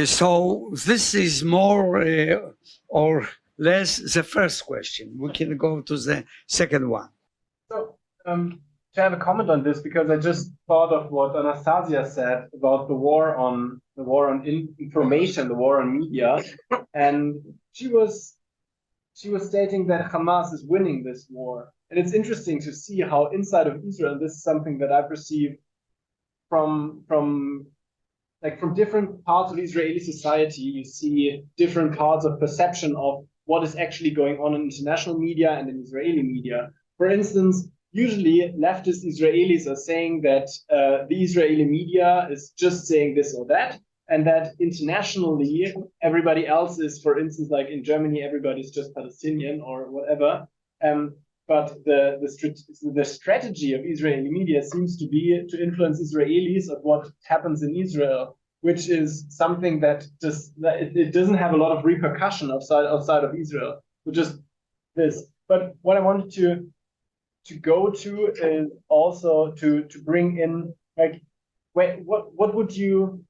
Speaker 4: So this is more or less the first question. We can go to the second one.
Speaker 1: So, to have a comment on this, because I just thought of what Anastasia said about the war on information, the war on media, and she was stating that Hamas is winning this war. And it's interesting to see how inside of Israel, this is something that I perceive from different parts of Israeli society. You see different parts of perception of what is actually going on in international media and in Israeli media. For instance, usually leftist Israelis are saying that the Israeli media is just saying this or that, and that internationally everybody else is, for instance, like in Germany, everybody's just Palestinian or whatever. But the strategy of Israeli media seems to be to influence Israelis of what happens in Israel, which is something that it doesn't have a lot of repercussion outside of Israel. So just this. But what I wanted to go to is also to bring in, like, what would you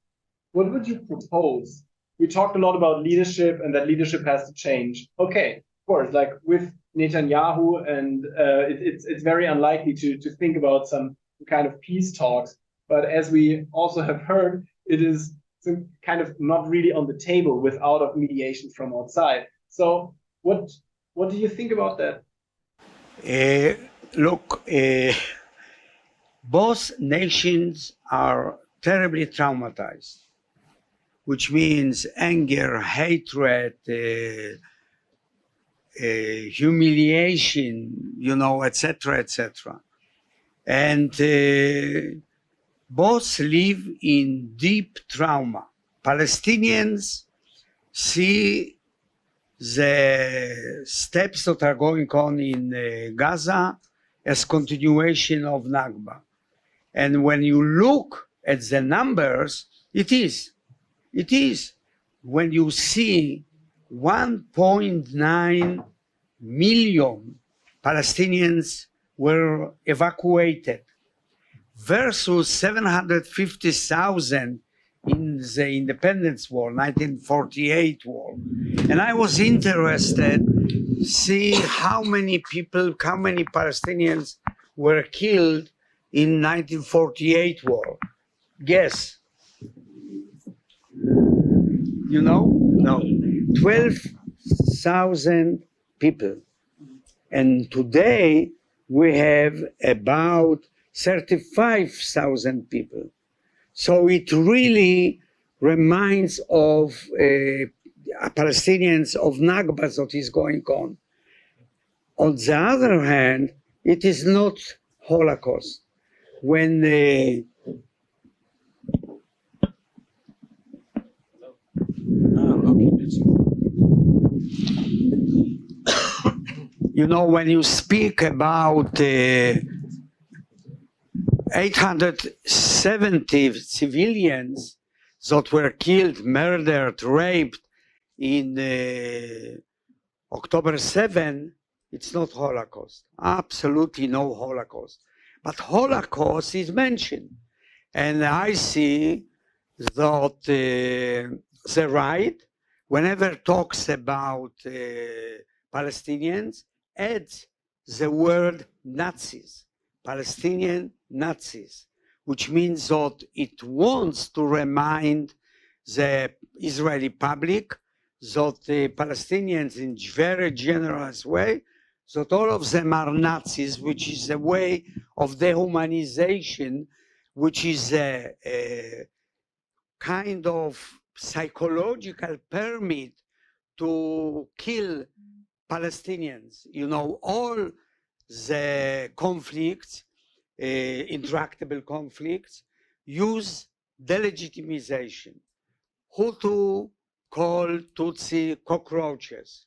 Speaker 1: propose? We talked a lot about leadership and that leadership has to change. Okay, of course, like with Netanyahu, and it's very unlikely to think about some kind of peace talks. But as we also have heard, it is some kind of not really on the table without of mediation from outside. So what do you think about that?
Speaker 4: Look, both nations are terribly traumatized, which means anger, hatred, humiliation, etc., etc. And both live in deep trauma. Palestinians see the steps that are going on in Gaza as continuation of Nakba. And when you look at the numbers, it is. When you see 1.9 million Palestinians were evacuated versus 750,000 in the independence war, 1948 war. And I was interested to see how many Palestinians were killed in 1948 war. Guess. No. 12,000 people. And today we have about 35,000 people. So it really reminds of Palestinians of Nakba that is going on. On the other hand, it is not Holocaust. When you know, when you speak about 870 civilians that were killed, murdered, raped in October 7, it's not Holocaust. Absolutely no Holocaust. But Holocaust is mentioned. And I see that the right, whenever talks about Palestinians, adds the word Nazis, Palestinian Nazis, which means that it wants to remind the Israeli public that the Palestinians, in very generous way, that all of them are Nazis, which is a way of dehumanization, which is a kind of psychological permit to kill Palestinians. You know, all the conflicts, intractable conflicts, use delegitimization. Hutu call Tutsi cockroaches.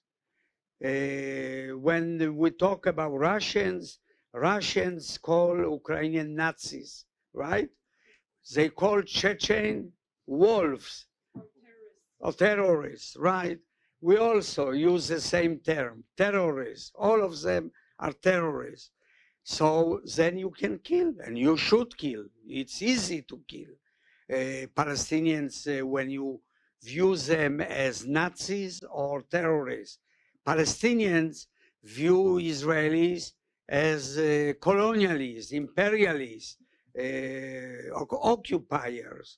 Speaker 4: When we talk about Russians, Russians call Ukrainian Nazis, right? They call Chechen wolves or terrorists, right? We also use the same term, terrorists. All of them are terrorists. So then you can kill, and you should kill. It's easy to kill Palestinians when you view them as Nazis or terrorists. Palestinians view Israelis as colonialists, imperialists, occupiers,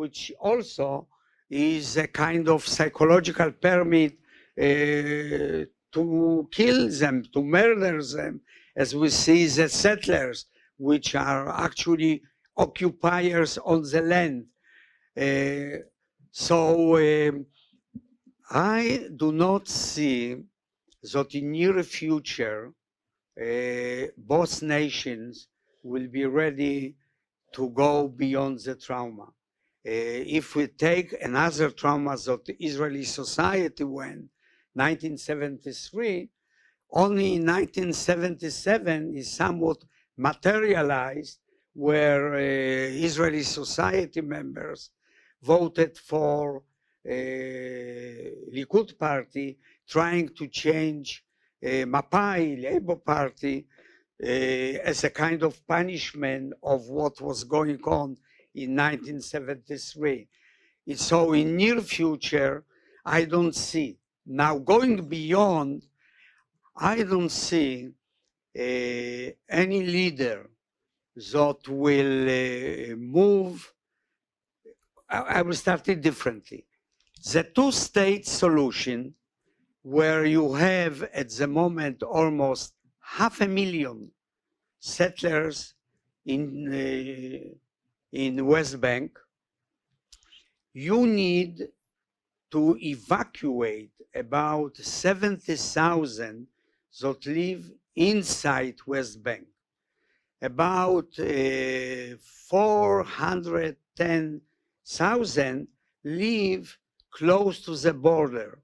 Speaker 4: which also is a kind of psychological permit to kill them, to murder them, as we see the settlers, which are actually occupiers on the land. So I do not see that in near future both nations will be ready to go beyond the trauma. If we take another trauma that the Israeli society went, 1973, only in 1977 is somewhat materialized, where Israeli society members voted for Likud party, trying to change Mapai, Labour Party, as a kind of punishment of what was going on in 1973. So in near future, I don't see. Now going beyond, I don't see any leader that will move. I will start it differently. The two-state solution, where you have at the moment almost 500,000 settlers in West Bank, you need to evacuate about 70,000 that live inside West Bank. About 410,000 live close to the border.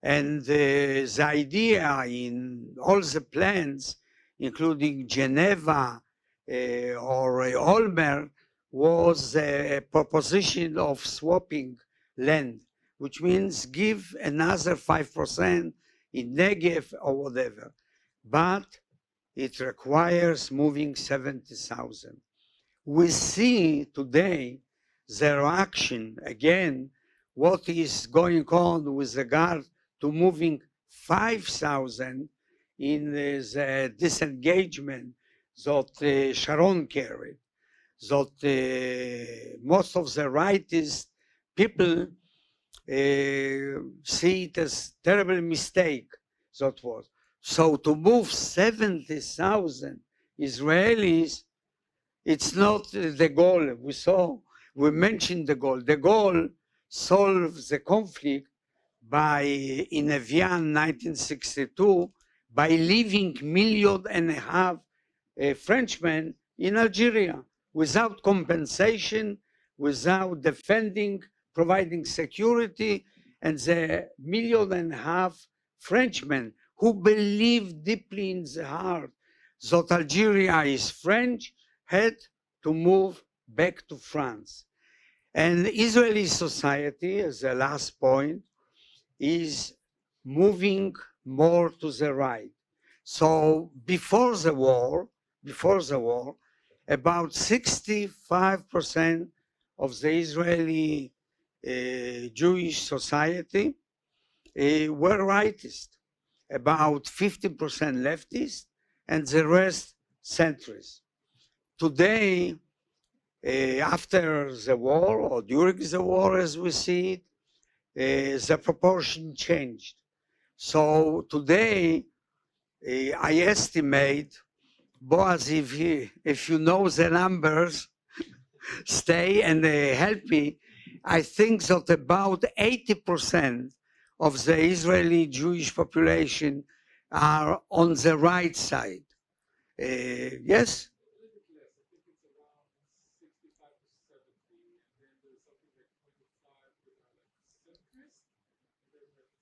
Speaker 4: And the idea in all the plans, including Geneva or Olmer, was a proposition of swapping land, which means give another 5% in Negev or whatever. But it requires moving 70,000. We see today their action, again, what is going on with regard to moving 5,000 in the disengagement that Sharon carried, that most of the rightist people see it as terrible mistake that was. So to move 70,000 Israelis, it's not the goal. We mentioned the goal. The goal solves the conflict by, in Evian 1962, by leaving 1.5 million Frenchmen in Algeria without compensation, without defending, providing security, and the 1.5 million Frenchmen who believe deeply in the heart that Algeria is French had to move back to France. And Israeli society, as the last point, is moving more to the right. So before the war, about 65% of the Israeli Jewish society were rightist, about 50% leftist, and the rest centrist. Today, after the war, or during the war as we see it, the proportion changed. So today, I estimate, Boaz, if you know the numbers, stay and help me, I think that about 80% of the Israeli Jewish population are on the right side. Yes?
Speaker 6: I think it's around 65 to 70, and then there's something like 25 that are like centrist, and then like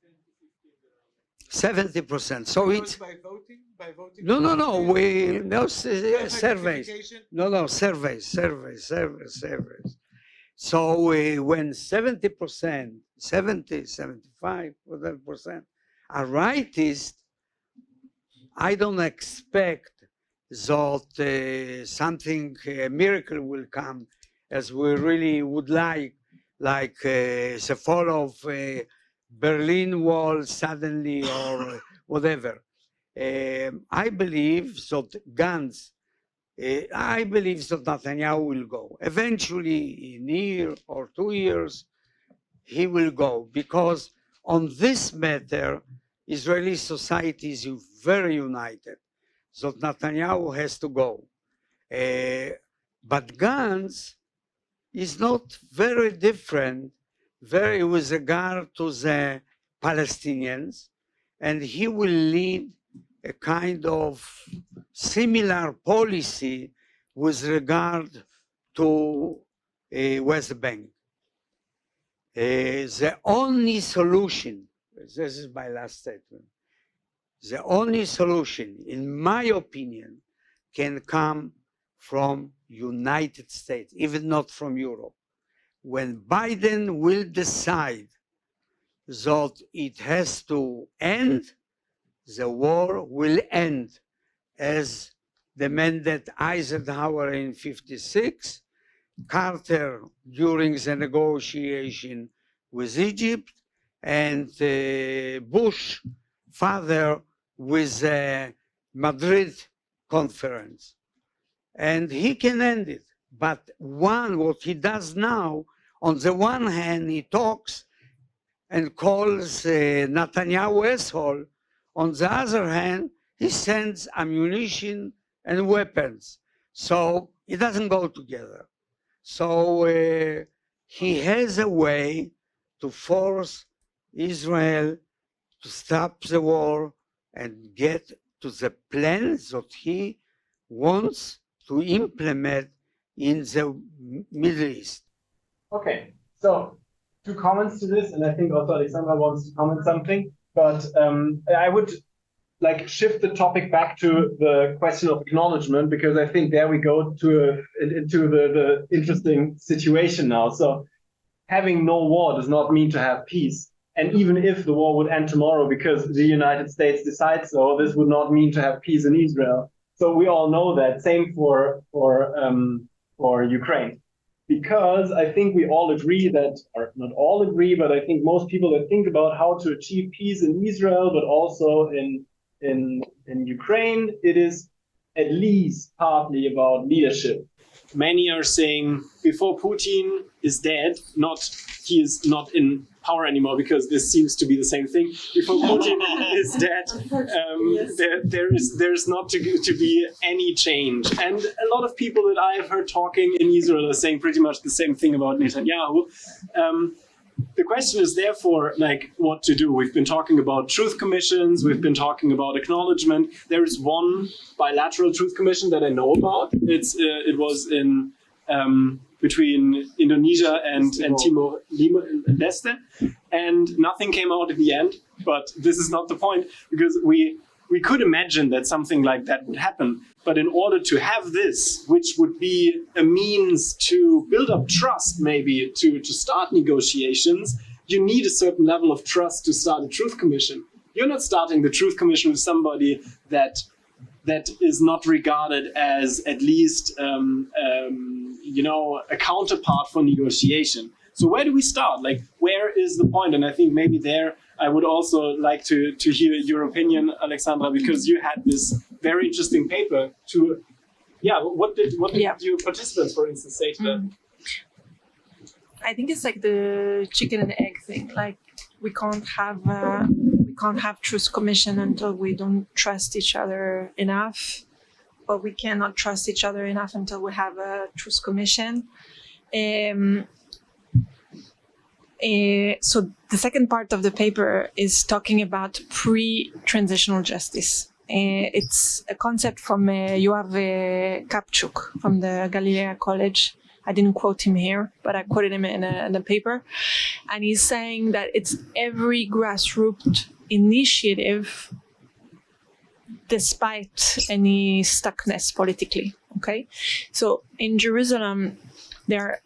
Speaker 6: 10 to 15 that are like
Speaker 4: 70%. So it's
Speaker 5: by voting? By voting?
Speaker 4: no.
Speaker 5: Self-identification?
Speaker 4: Surveys. No, surveys. So when 70%, 70, 75, whatever percent are rightist, I don't expect that something, a miracle will come as we really would like the fall of Berlin Wall suddenly or whatever. I believe that Gantz, I believe that Netanyahu will go. Eventually, in a year or 2 years, he will go, because on this matter, Israeli society is very united. So Netanyahu has to go. But Gantz is not very different with regard to the Palestinians, and he will lead a kind of similar policy with regard to West Bank. The only solution, this is my last statement, the only solution, in my opinion, can come from United States, even not from Europe. When Biden will decide that it has to end, the war will end, as demanded Eisenhower in '56, Carter during the negotiation with Egypt, and Bush father with the Madrid conference. And he can end it. But what he does now, on the one hand, he talks and calls Netanyahu asshole. On the other hand, he sends ammunition and weapons. So it doesn't go together. So he has a way to force Israel to stop the war and get to the plans that he wants to implement in the Middle East.
Speaker 1: Okay, so 2 comments to this, and I think also Alexandra wants to comment something, but I would like shift the topic back to the question of acknowledgement, because I think there we go into the interesting situation now. So having no war does not mean to have peace. And even if the war would end tomorrow because the United States decides so, this would not mean to have peace in Israel. So we all know that. Same for Ukraine. Because I think we all agree that, or not all agree, but I think most people that think about how to achieve peace in Israel, but also in Ukraine, it is at least partly about leadership. Many are saying before Putin is dead, he is not in power anymore, because this seems to be the same thing. Before Putin is dead, there's not to be any change. And a lot of people that I've heard talking in Israel are saying pretty much the same thing about Netanyahu. the question is therefore like what to do. We've been talking about truth commissions. We've been talking about acknowledgement. There is one bilateral truth commission that I know about. It was in between Indonesia and Timor-Leste, and nothing came out at the end. But this is not the point, because we could imagine that something like that would happen. But in order to have this, which would be a means to build up trust, maybe to start negotiations, you need a certain level of trust to start a truth commission. You're not starting the truth commission with somebody that is not regarded as at least a counterpart for negotiation. So where do we start? Like, where is the point? And I think maybe there I would also like to hear your opinion, Alexandra, because you had this very interesting paper to, what did your participants, for instance, say to that?
Speaker 3: I think it's like the chicken and egg thing. Like, we can't have truth commission until we don't trust each other enough, but we cannot trust each other enough until we have a truth commission. So the second part of the paper is talking about pre-transitional justice. It's a concept from Yoav Kapchuk from the Galilea College. I didn't quote him here, but I quoted him in a paper. And he's saying that it's every grassroots initiative despite any stuckness politically, okay? So in Jerusalem, there are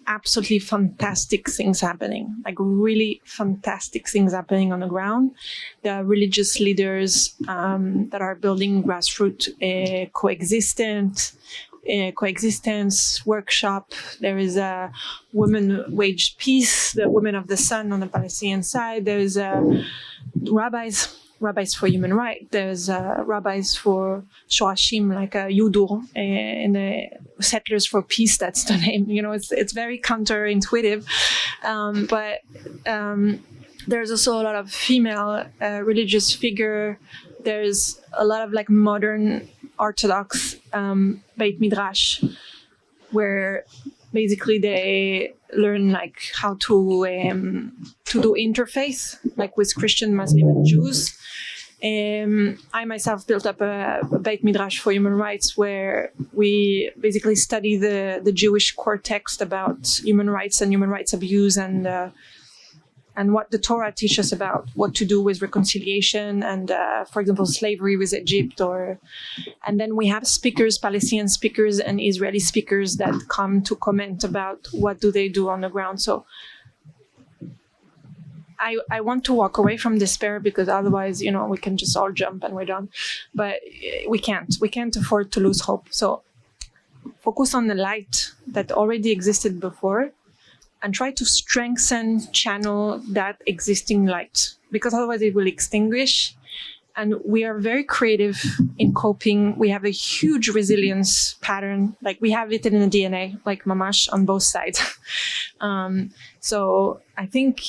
Speaker 3: absolutely fantastic things happening, like really fantastic things happening on the ground. There are religious leaders that are building grassroots coexistence workshop. There is a women wage peace, the Women of the Sun on the Palestinian side. There's rabbis for human rights. There's rabbis for Shoashim, like Yudur, and the Settlers for Peace. That's the name. It's very counterintuitive, but there's also a lot of female religious figure. There's a lot of like modern Orthodox Beit Midrash, where basically they learn like how to do interfaith, like with Christian, Muslim, and Jews. I myself built up a Beit Midrash for human rights, where we basically study the Jewish core text about human rights and human rights abuse, and what the Torah teaches about what to do with reconciliation and, for example, slavery with Egypt. And then we have speakers, Palestinian speakers and Israeli speakers that come to comment about what do they do on the ground. So I want to walk away from despair, because otherwise, we can just all jump and we're done. But we can't. We can't afford to lose hope. So focus on the light that already existed before, and try to channel that existing light, because otherwise it will extinguish. And we are very creative in coping. We have a huge resilience pattern, like we have it in the DNA, like mamash on both sides. So I think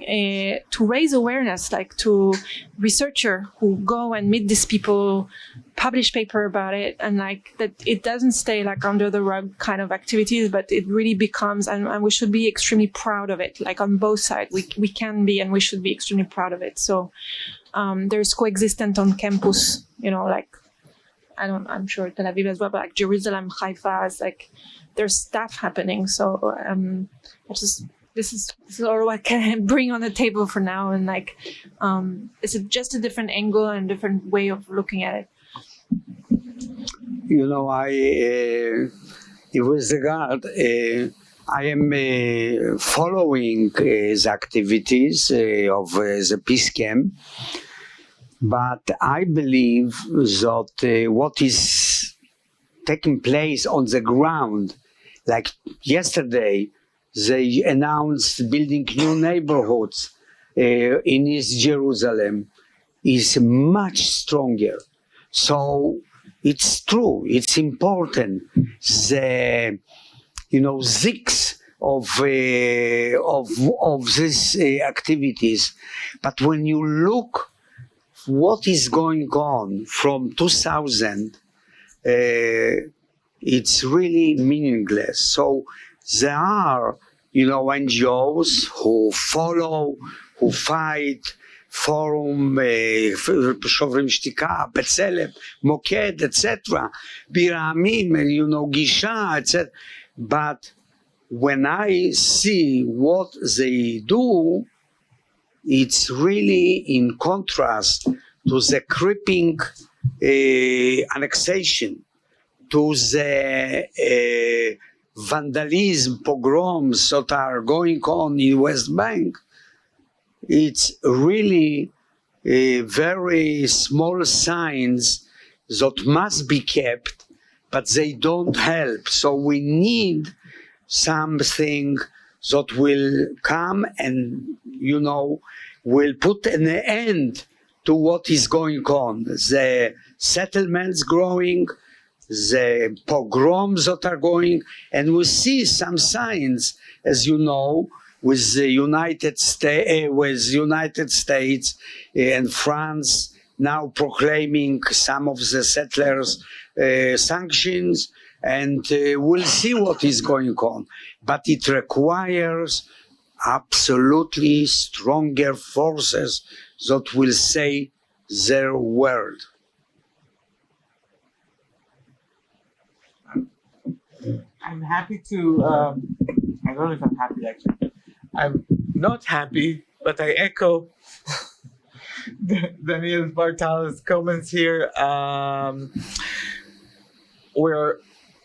Speaker 3: to raise awareness, like to researchers who go and meet these people, publish paper about it, and like that it doesn't stay like under the rug kind of activities, but it really becomes, and we should be extremely proud of it. Like on both sides, we can be, and we should be extremely proud of it. So there's coexistence on campus, like I'm sure Tel Aviv as well, but like Jerusalem, Haifa, is like there's stuff happening. So this is all I can bring on the table for now, and like it's just a different angle and different way of looking at it.
Speaker 4: With regard, I am following the activities of the peace camp, but I believe that what is taking place on the ground, like yesterday, they announced building new neighborhoods in East Jerusalem, is much stronger. So it's true, it's important. The zigs of these activities, but when you look what is going on from 2000, it's really meaningless. So there are NGOs who follow, who fight, Forum, שוברים שתיקה, בצלם, מוקד, etc. ברעמים, גישה, etc. But when I see what they do, it's really in contrast to the creeping annexation, to the vandalism, pogroms that are going on in West Bank. It's really very small signs that must be kept, but they don't help. So we need something that will come and, will put an end to what is going on. The settlements growing, the pogroms that are going, and we see some signs, as you know, with the United States and France now proclaiming some of the settlers sanctions, and we'll see what is going on. But it requires absolutely stronger forces that will say their word.
Speaker 5: I'm happy to, I don't know if I'm happy actually. I'm not happy, but I echo Daniel Bar-Tal's comments here. Where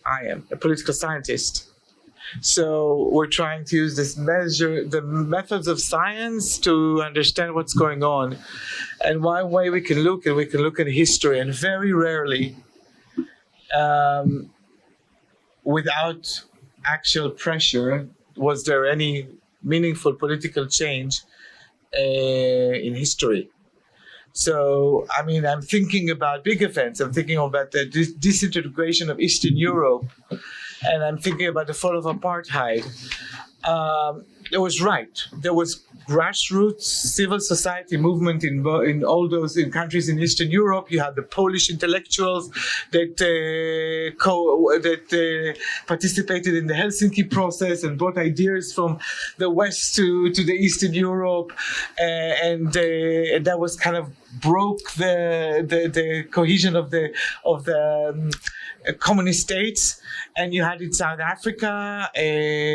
Speaker 5: I am a political scientist, so we're trying to use the methods of science to understand what's going on. And one way we can look at history, and very rarely, without actual pressure, was there any meaningful political change in history. So, I'm thinking about big events. I'm thinking about the disintegration of Eastern Europe, and I'm thinking about the fall of apartheid. It was right. There was grassroots civil society movement in all those countries in Eastern Europe. You had the Polish intellectuals that participated in the Helsinki process and brought ideas from the West to the Eastern Europe, and that was kind of broke the cohesion of the communist states. And you had in South Africa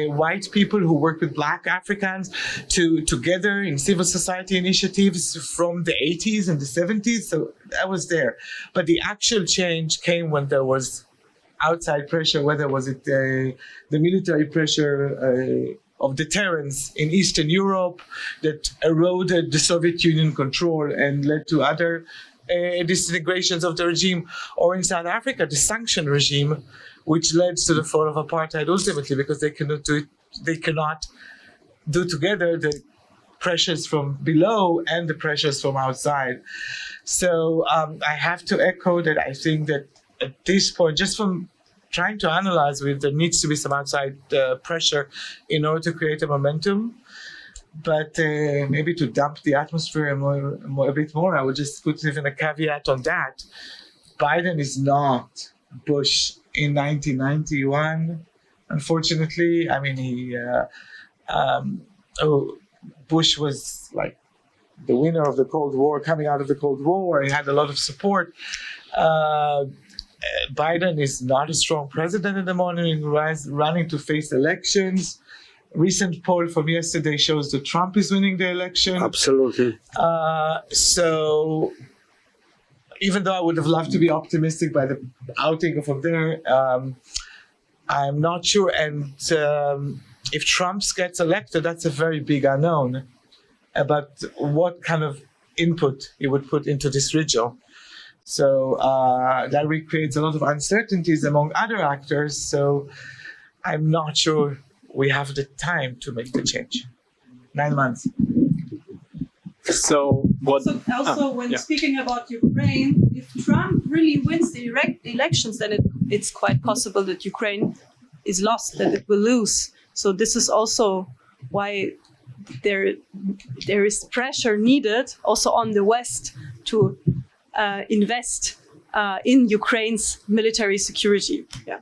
Speaker 5: white people who worked with black Africans together in civil society initiatives from the 80s and the 70s. So that was there. But the actual change came when there was outside pressure, whether was it the military pressure of deterrence in Eastern Europe that eroded the Soviet Union control and led to other disintegrations of the regime, or in South Africa, the sanction regime, which led to the fall of apartheid ultimately, because they cannot do together the pressures from below and the pressures from outside. So I have to echo that. I think that at this point, just from trying to analyze there needs to be some outside pressure in order to create a momentum. But maybe to dump the atmosphere a bit more, I would just put even a caveat on that. Biden is not Bush in 1991, unfortunately. Bush was like the winner of the Cold War, coming out of the Cold War. He had a lot of support. Biden is not a strong president at the moment, running to face elections. Recent poll from yesterday shows that Trump is winning the election.
Speaker 4: Absolutely.
Speaker 5: So even though I would have loved to be optimistic by the outing from there, I'm not sure. And if Trump gets elected, that's a very big unknown about what kind of input he would put into this region. So that recreates a lot of uncertainties among other actors. So I'm not sure we have the time to make the change. 9 months.
Speaker 1: So what?
Speaker 2: Also, when speaking about Ukraine, if Trump really wins the elections, then it's quite possible that Ukraine is lost, that it will lose. So this is also why there is pressure needed also on the West to invest in Ukraine's military security. Yeah.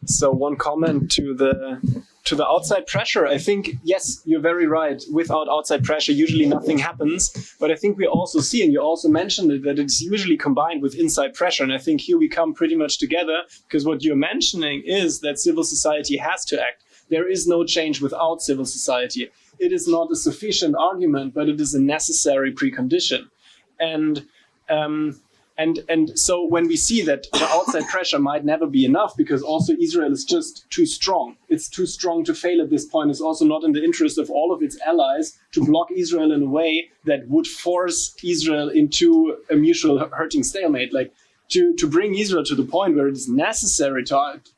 Speaker 1: So one comment to the outside pressure. I think, yes, you're very right. Without outside pressure, usually nothing happens. But I think we also see, and you also mentioned it, that it's usually combined with inside pressure. And I think here we come pretty much together, because what you're mentioning is that civil society has to act. There is no change without civil society. It is not a sufficient argument, but it is a necessary precondition. And so when we see that the outside pressure might never be enough, because also Israel is just too strong. It's too strong to fail at this point. It's also not in the interest of all of its allies to block Israel in a way that would force Israel into a mutual hurting stalemate. Like to bring Israel to the point where it is necessary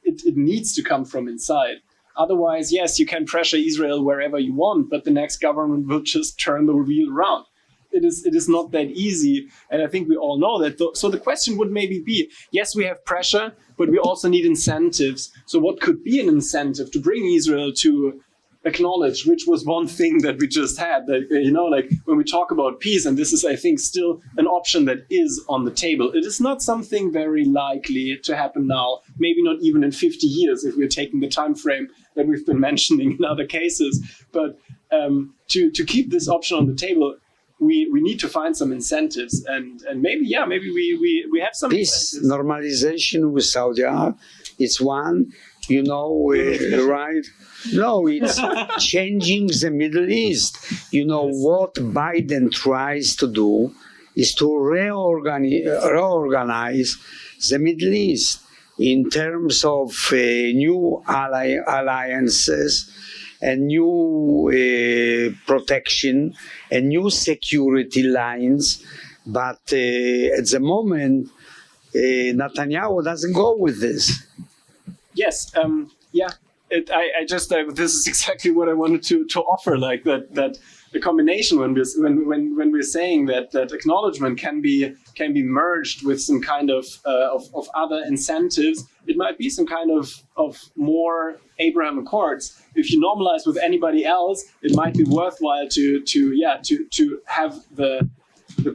Speaker 1: it needs to come from inside. Otherwise, yes, you can pressure Israel wherever you want, but the next government will just turn the wheel around. It is not that easy, and I think we all know that. So the question would maybe be, yes, we have pressure, but we also need incentives. So what could be an incentive to bring Israel to acknowledge, which was one thing that we just had, that, like when we talk about peace, and this is, I think, still an option that is on the table. It is not something very likely to happen now, maybe not even in 50 years, if we're taking the time frame that we've been mentioning in other cases. But to keep this option on the table, we need to find some incentives, and maybe we have some
Speaker 4: This
Speaker 1: incentives.
Speaker 4: normalization with Saudi Arabia, it's one, right? No, it's changing the Middle East. What Biden tries to do is to reorganize the Middle East in terms of new alliances and new protection and new security lines. But at the moment, Netanyahu doesn't go with this.
Speaker 1: Yes, this is exactly what I wanted to offer. Like that the combination when we're saying that acknowledgement can be merged with some kind of other incentives. It might be some kind of more Abraham Accords. If you normalize with anybody else, it might be worthwhile to have the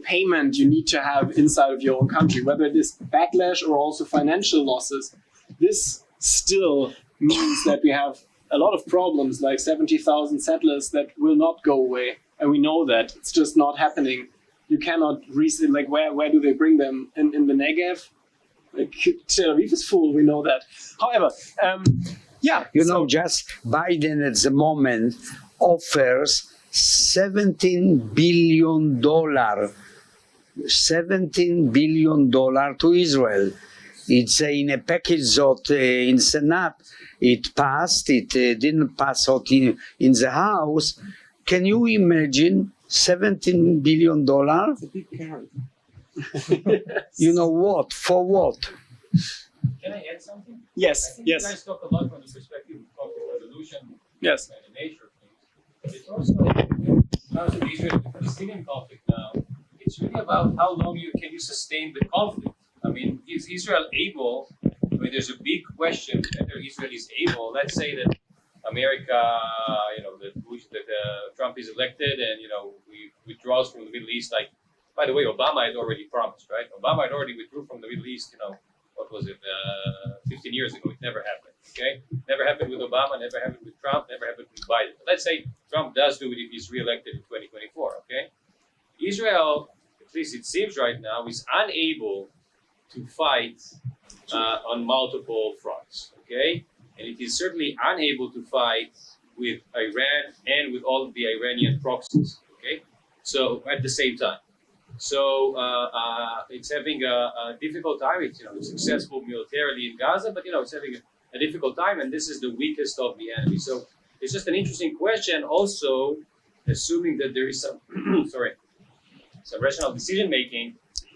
Speaker 1: payment you need to have inside of your own country, whether it is backlash or also financial losses. This still means that we have a lot of problems, like 70,000 settlers that will not go away. And we know that. It's just not happening. You cannot reason, like, where do they bring them? In the Negev? Like, Tel Aviv is full, we know that. However,
Speaker 4: just Biden at the moment offers $17 billion to Israel. It's in a package that in Senate it passed. It didn't pass out in the House. Can you imagine $17 billion?
Speaker 6: It's a big carrot.
Speaker 4: What? For what?
Speaker 7: Can I add something?
Speaker 1: yes,
Speaker 7: I think
Speaker 1: yes,
Speaker 7: you guys talk a lot from the perspective of conflict resolution
Speaker 1: yes.
Speaker 7: and the nature of things. But it's also, as the Israeli-Palestinian conflict now, it's really about how long can you sustain the conflict. I mean, is Israel able? There's a big question whether Israel is able. Let's say that America, that Trump is elected, and we withdraws from the Middle East. Like, by the way, Obama had already promised, right? Obama had already withdrew from the Middle East. What was it? 15 years ago. It never happened. Okay, never happened with Obama. Never happened with Trump. Never happened with Biden. But let's say Trump does do it if he's reelected in 2024. Okay, Israel, at least it seems right now, is unable to fight on multiple fronts, okay? And it is certainly unable to fight with Iran and with all of the Iranian proxies, okay? So at the same time. So it's having a difficult time. It's successful militarily in Gaza, but it's having a difficult time, and this is the weakest of the enemy. So it's just an interesting question. Also, assuming that there is some some rational decision making.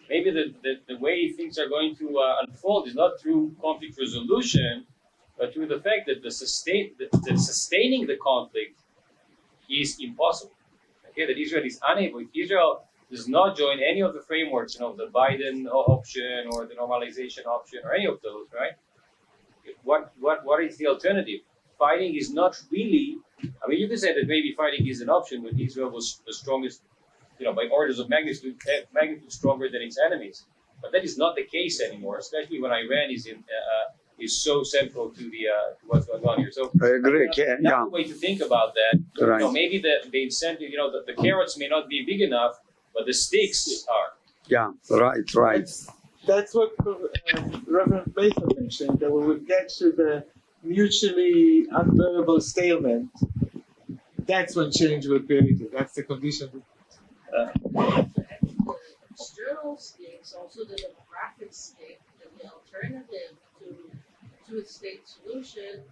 Speaker 7: Maybe the way things are going to unfold is not through conflict resolution, but through the fact that sustaining the conflict is impossible. Okay, that Israel is unable. If Israel does not join any of the frameworks, the Biden option or the normalization option or any of those, right? What is the alternative? Fighting is not really. I mean, you can say that maybe fighting is an option when Israel was the strongest. By orders of magnitude stronger than its enemies. But that is not the case anymore, especially when Iran is is so central to the to what's going on here. So
Speaker 4: I agree.
Speaker 7: that's
Speaker 4: Yeah.
Speaker 7: a way to think about that.
Speaker 4: Right.
Speaker 7: You know, maybe the incentive, you know, the carrots may not be big enough, but the stakes are.
Speaker 4: Yeah. Right.
Speaker 5: That's what Reverend Mason mentioned, that we would get to the mutually unbearable stalemate. That's when change will be created. That's the condition.
Speaker 8: External stakes, also the demographic stake, and the alternative to a state solution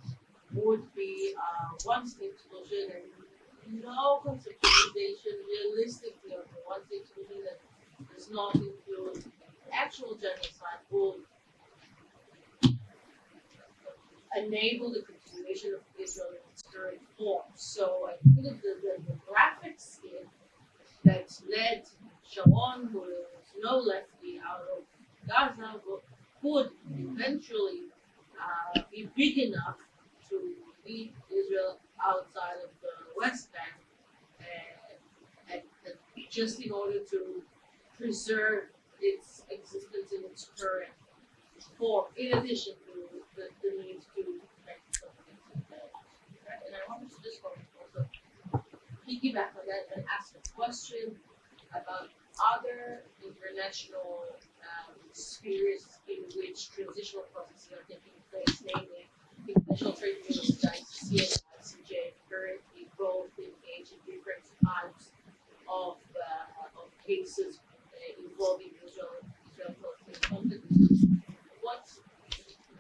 Speaker 8: would be one state solution and no conceptualization realistically of the one state solution that does not include actual genocide will enable the continuation of Israel in its current form. So I think that the demographic stake that's led Sharon, who is no lefty, out of Gaza, could eventually be big enough to lead Israel outside of the West Bank, and just in order to preserve its existence in its current form, in addition to the need to protect something. And I wanted to just also piggyback on that and ask a question about other international spheres in which transitional processes are taking place, namely international trade unions, CSCR and ICJ, currently both engaged in different types of cases involving Israel-Palestinian conflict. What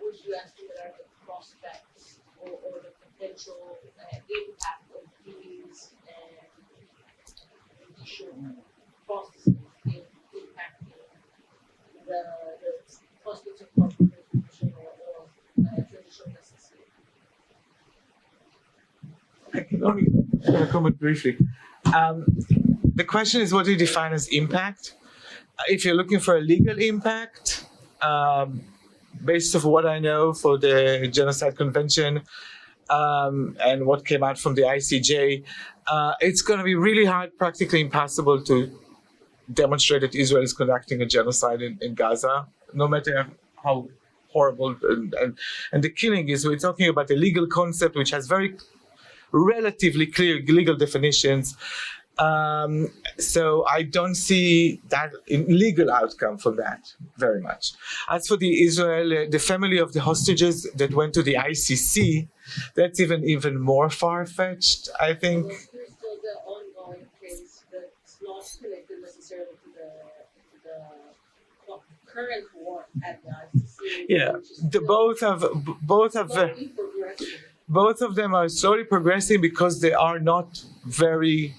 Speaker 8: would you estimate are the prospects or the potential impact of these judicial processes in impacting the prospects of conflict resolution or transitional necessity?
Speaker 5: I can only comment briefly. The question is, what do you define as impact? If you're looking for a legal impact, based on what I know for the Genocide Convention and what came out from the ICJ, it's going to be really hard, practically impossible to demonstrate that Israel is conducting a genocide in Gaza, no matter how horrible and the killing is. We're talking about a legal concept which has very relatively clear legal definitions. So I don't see that legal outcome from that very much. As for the family of the hostages that went to the ICC, that's even more far-fetched, I think.
Speaker 8: There's still the ongoing case that's not connected necessarily to the current war at the ICC.
Speaker 5: Yeah, both of them are slowly progressing because they are not very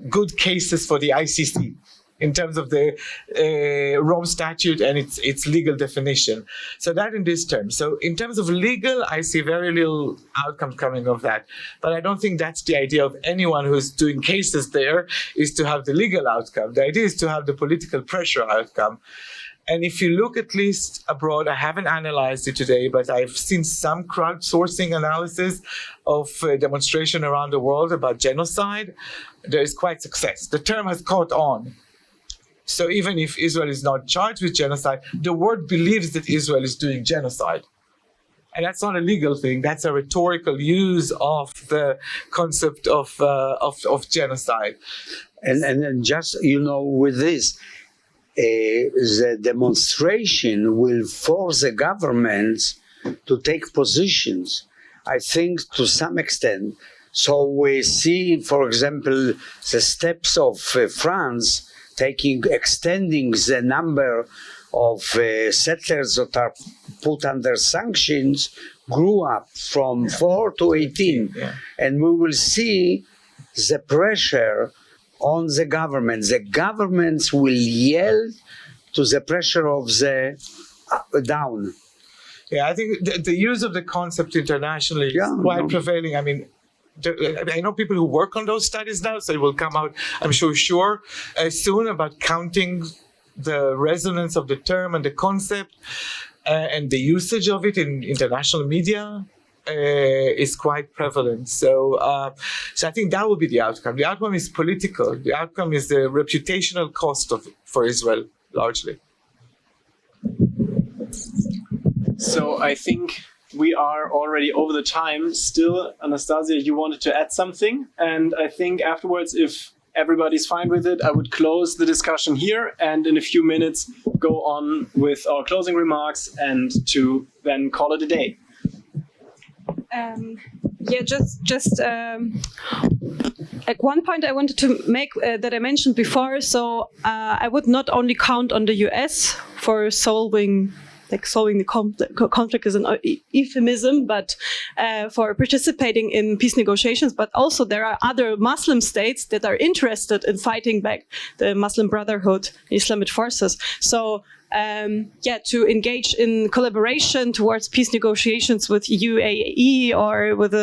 Speaker 5: good cases for the ICC in terms of the Rome Statute and its legal definition. So that in this term. So in terms of legal, I see very little outcome coming of that. But I don't think that's the idea of anyone who's doing cases there, is to have the legal outcome. The idea is to have the political pressure outcome. And if you look at least abroad, I haven't analyzed it today, but I've seen some crowdsourcing analysis of demonstration around the world about genocide. There is quite success. The term has caught on. So even if Israel is not charged with genocide, the world believes that Israel is doing genocide. And that's not a legal thing. That's a rhetorical use of the concept of genocide.
Speaker 4: And just, with this, the demonstration will force the governments to take positions, I think, to some extent. So we see, for example, the steps of France extending the number of settlers that are put under sanctions grew up from 4 to 18.
Speaker 5: Yeah.
Speaker 4: And we will see the pressure on the government. The governments will yield to the pressure of the down.
Speaker 5: Yeah, I think the use of the concept internationally is quite prevailing. I mean, I know people who work on those studies now, so it will come out, I'm sure, soon about counting the resonance of the term and the concept and the usage of it in international media. Is quite prevalent. So I think that will be the outcome. The outcome is political. The outcome is the reputational cost for Israel, largely.
Speaker 1: So I think we are already over the time. Still, Anastasia, you wanted to add something, and I think afterwards, if everybody's fine with it, I would close the discussion here and in a few minutes go on with our closing remarks and to then call it a day.
Speaker 2: Like one point I wanted to make that I mentioned before. So I would not only count on the US for solving the conflict is an euphemism, but for participating in peace negotiations. But also there are other Muslim states that are interested in fighting back the Muslim Brotherhood, Islamic forces. So to engage in collaboration towards peace negotiations with UAE or with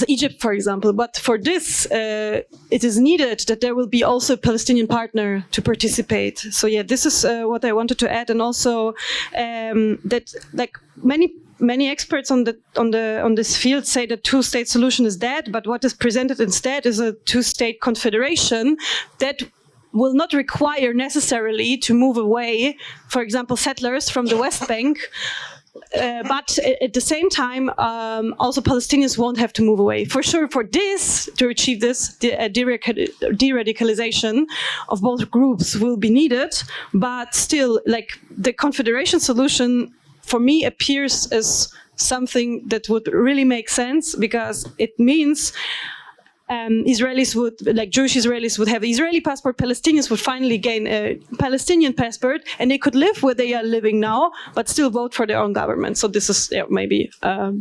Speaker 2: Egypt, for example. But for this, it is needed that there will be also a Palestinian partner to participate. So this is what I wanted to add, and also that like many experts on this field say that two-state solution is dead. But what is presented instead is a two-state confederation that will not require necessarily to move away, for example, settlers from the West Bank. But at the same time, also Palestinians won't have to move away. For sure, to achieve this, the de-radicalization of both groups will be needed. But still, like the confederation solution, for me, appears as something that would really make sense, because it means Israelis would, like Jewish Israelis would have an Israeli passport, Palestinians would finally gain a Palestinian passport, and they could live where they are living now, but still vote for their own government. So this is maybe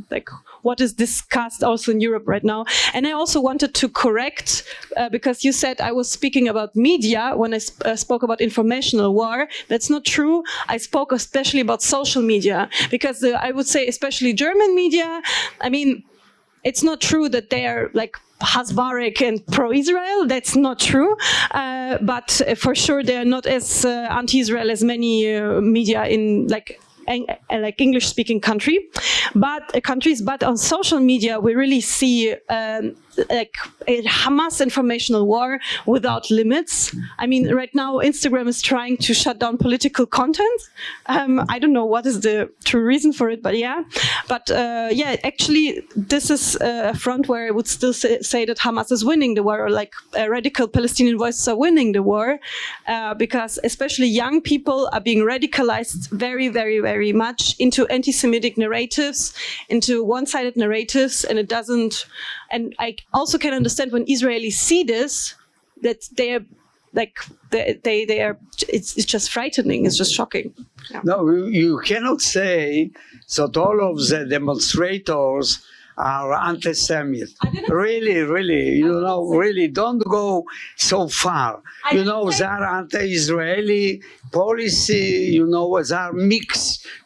Speaker 2: like what is discussed also in Europe right now. And I also wanted to correct, because you said I was speaking about media when I spoke about informational war. That's not true. I spoke especially about social media, because I would say especially German media, I mean, it's not true that they are like Hasbaric and pro-Israel. That's not true. But for sure, they are not as anti-Israel as many media in like English-speaking countries. But on social media, we really see like a Hamas informational war without limits. I mean, right now, Instagram is trying to shut down political content. I don't know what is the true reason for it, but yeah. But actually, this is a front where I would still say that Hamas is winning the war, or like radical Palestinian voices are winning the war, because especially young people are being radicalized very, very, very much into anti-Semitic narratives, into one-sided narratives, and it doesn't. And I also can understand when Israelis see this, that they are like they are. It's just frightening. It's just shocking. Yeah.
Speaker 4: No, you cannot say that all of the demonstrators are anti-Semite. Really, really, don't go so far. They are anti-Israeli policy, they are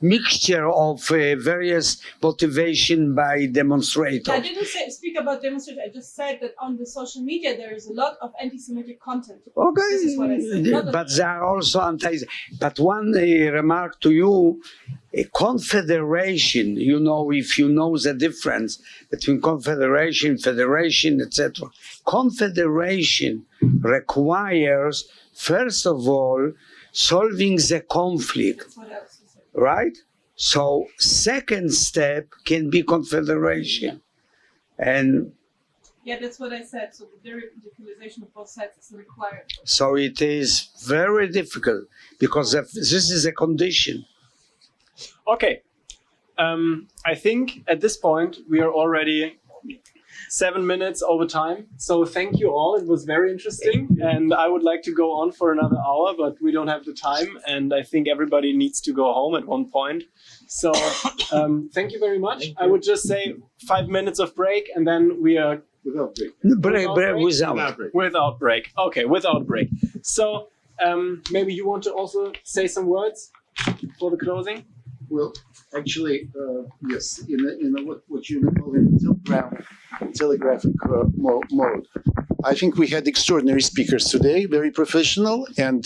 Speaker 4: mixture of various motivation by demonstrators.
Speaker 2: I didn't speak about demonstrators. I just said that on the social media there is a lot of anti-Semitic content.
Speaker 4: Okay,
Speaker 2: this is what I said.
Speaker 4: But they are also anti. But one remark to you. A confederation, if you know the difference between confederation, federation, etc. Confederation requires, first of all, solving the conflict, right? So, second step can be confederation. And
Speaker 2: that's what I said. So the de-radicalization of both sides is required.
Speaker 4: So it is very difficult, because this is a condition.
Speaker 1: Okay, I think at this point we are already 7 minutes over time. So thank you all. It was very interesting, and I would like to go on for another hour, but we don't have the time, and I think everybody needs to go home at one point. So thank you very much. I would just say 5 minutes of break, and then we are
Speaker 4: without break. Without break.
Speaker 1: Okay, without break. So maybe you want to also say some words for the closing.
Speaker 9: Well, actually, yes, in what you call in the telegraphic mode. I think we had extraordinary speakers today, very professional, and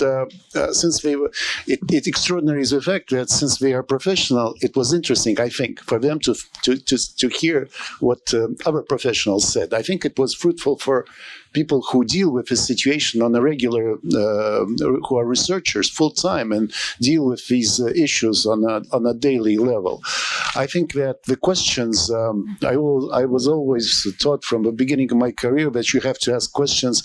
Speaker 9: since it's extraordinary is the fact that since they are professional, it was interesting, I think, for them to hear what other professionals said. I think it was fruitful for people who deal with this situation on a regular, who are researchers full time and deal with these issues on a daily level. I think that the questions, I was always taught from the beginning of my career that you have to ask questions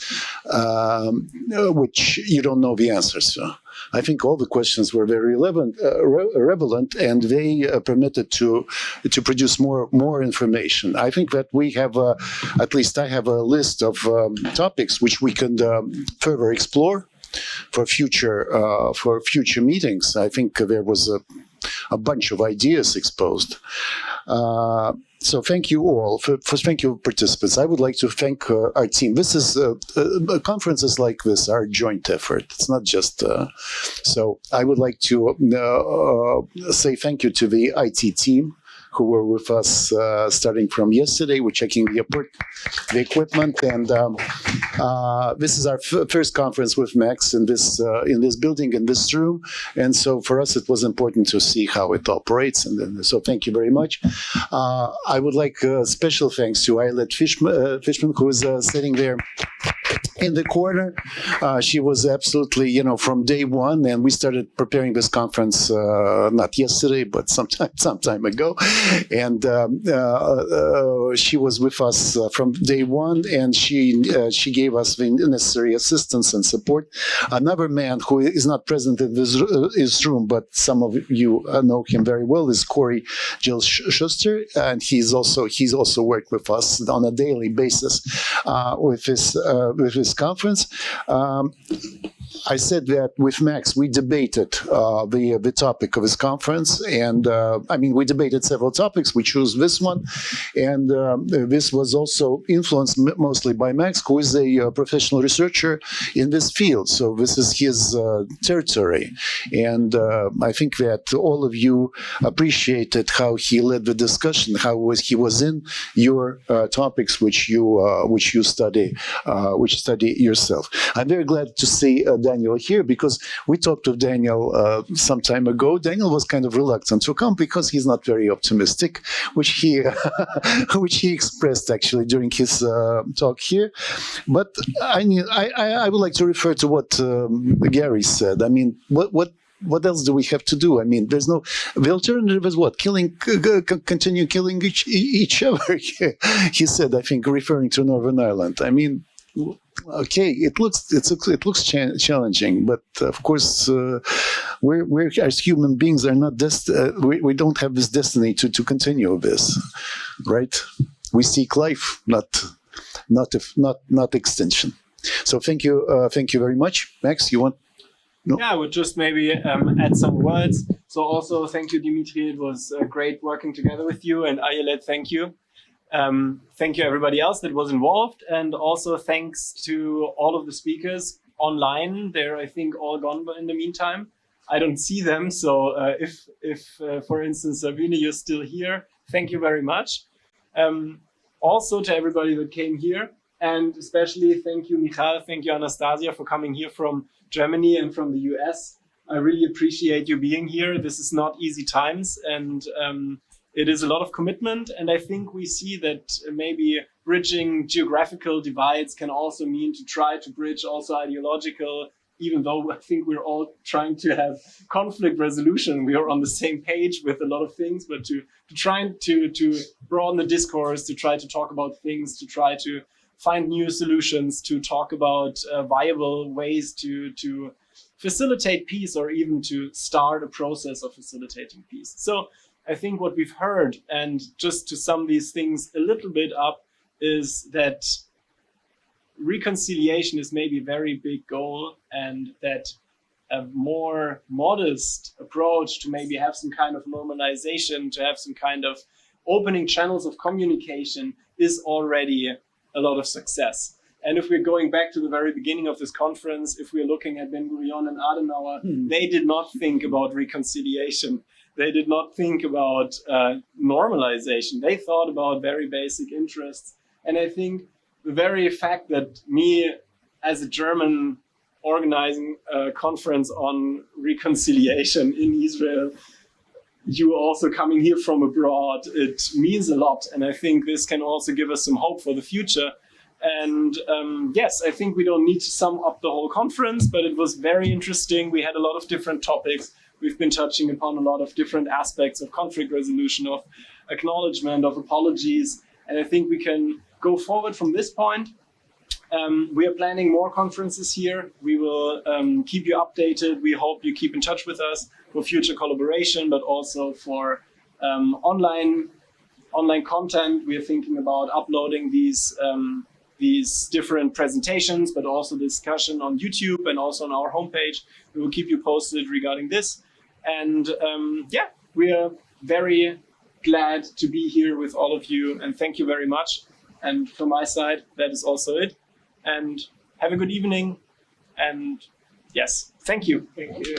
Speaker 9: which you don't know the answers to. I think all the questions were very relevant, and they permitted to produce more information. I think that we have, at least I have a list of topics which we can further explore for future meetings. I think there was a bunch of ideas exposed. So thank you all. Thank you, participants. I would like to thank our team. This is conferences like this are a joint effort. It's not just. So I would like to say thank you to the IT team who were with us starting from yesterday. We're checking the equipment, and this is our first conference with Max in this building, in this room. And so for us, it was important to see how it operates. And then, so thank you very much. I would like special thanks to Eilert Fishman, who is sitting there in the corner. She was absolutely, from day one, and we started preparing this conference not yesterday, but some time ago. And she was with us from day one, and she gave us the necessary assistance and support. Another man who is not present in this room, but some of you know him very well, is Corey Jill Schuster, and he's also worked with us on a daily basis with this conference. I said that with Max, we debated the topic of his conference, and we debated several topics. We chose this one, and this was also influenced mostly by Max, who is a professional researcher in this field. So this is his territory, and I think that all of you appreciated how he led the discussion, he was in your topics which you study yourself. I'm very glad to see Daniel here, because we talked with Daniel some time ago. Daniel was kind of reluctant to come because he's not very optimistic, which he expressed actually during his talk here. But I would like to refer to what Gary said. I mean, what else do we have to do? I mean, the alternative is what? Continue killing each other. He said, I think, referring to Northern Ireland. I mean, okay, it looks challenging, but of course, we're as human beings are not we don't have this destiny to continue this, right? We seek life, not extinction. So thank you very much. Max, you want? No?
Speaker 1: Yeah, I would just maybe add some words. So also thank you, Dmitry. It was great working together with you, and Ayelet, thank you. Thank you everybody else that was involved, and also thanks to all of the speakers online. They're, I think, all gone in the meantime. I don't see them, so if for instance, Sabine, you're still here, thank you very much. Also to everybody that came here, and especially thank you, Michal, thank you, Anastasia, for coming here from Germany and from the US. I really appreciate you being here. This is not easy times, and it is a lot of commitment, and I think we see that maybe bridging geographical divides can also mean to try to bridge also ideological, even though I think we're all trying to have conflict resolution. We are on the same page with a lot of things, but to try to broaden the discourse, to try to talk about things, to try to find new solutions, to talk about viable ways to facilitate peace, or even to start a process of facilitating peace. So I think what we've heard, and just to sum these things a little bit up, is that reconciliation is maybe a very big goal, and that a more modest approach to maybe have some kind of normalization, to have some kind of opening channels of communication is already a lot of success. And if we're going back to the very beginning of this conference, if we're looking at Ben-Gurion and Adenauer, they did not think about reconciliation. They did not think about normalization. They thought about very basic interests. And I think the very fact that me, as a German, organizing a conference on reconciliation in Israel, you also coming here from abroad, it means a lot. And I think this can also give us some hope for the future, And yes, I think we don't need to sum up the whole conference, but it was very interesting. We had a lot of different topics. We've been touching upon a lot of different aspects of conflict resolution, of acknowledgement, of apologies. And I think we can go forward from this point. We are planning more conferences here. We will keep you updated. We hope you keep in touch with us for future collaboration, but also for online content. We are thinking about uploading these different presentations, but also discussion on YouTube and also on our homepage. We will keep you posted regarding this. And yeah, we are very glad to be here with all of you, and thank you very much. And from my side, that is also it. And have a good evening. And yes, thank you.
Speaker 5: Thank you.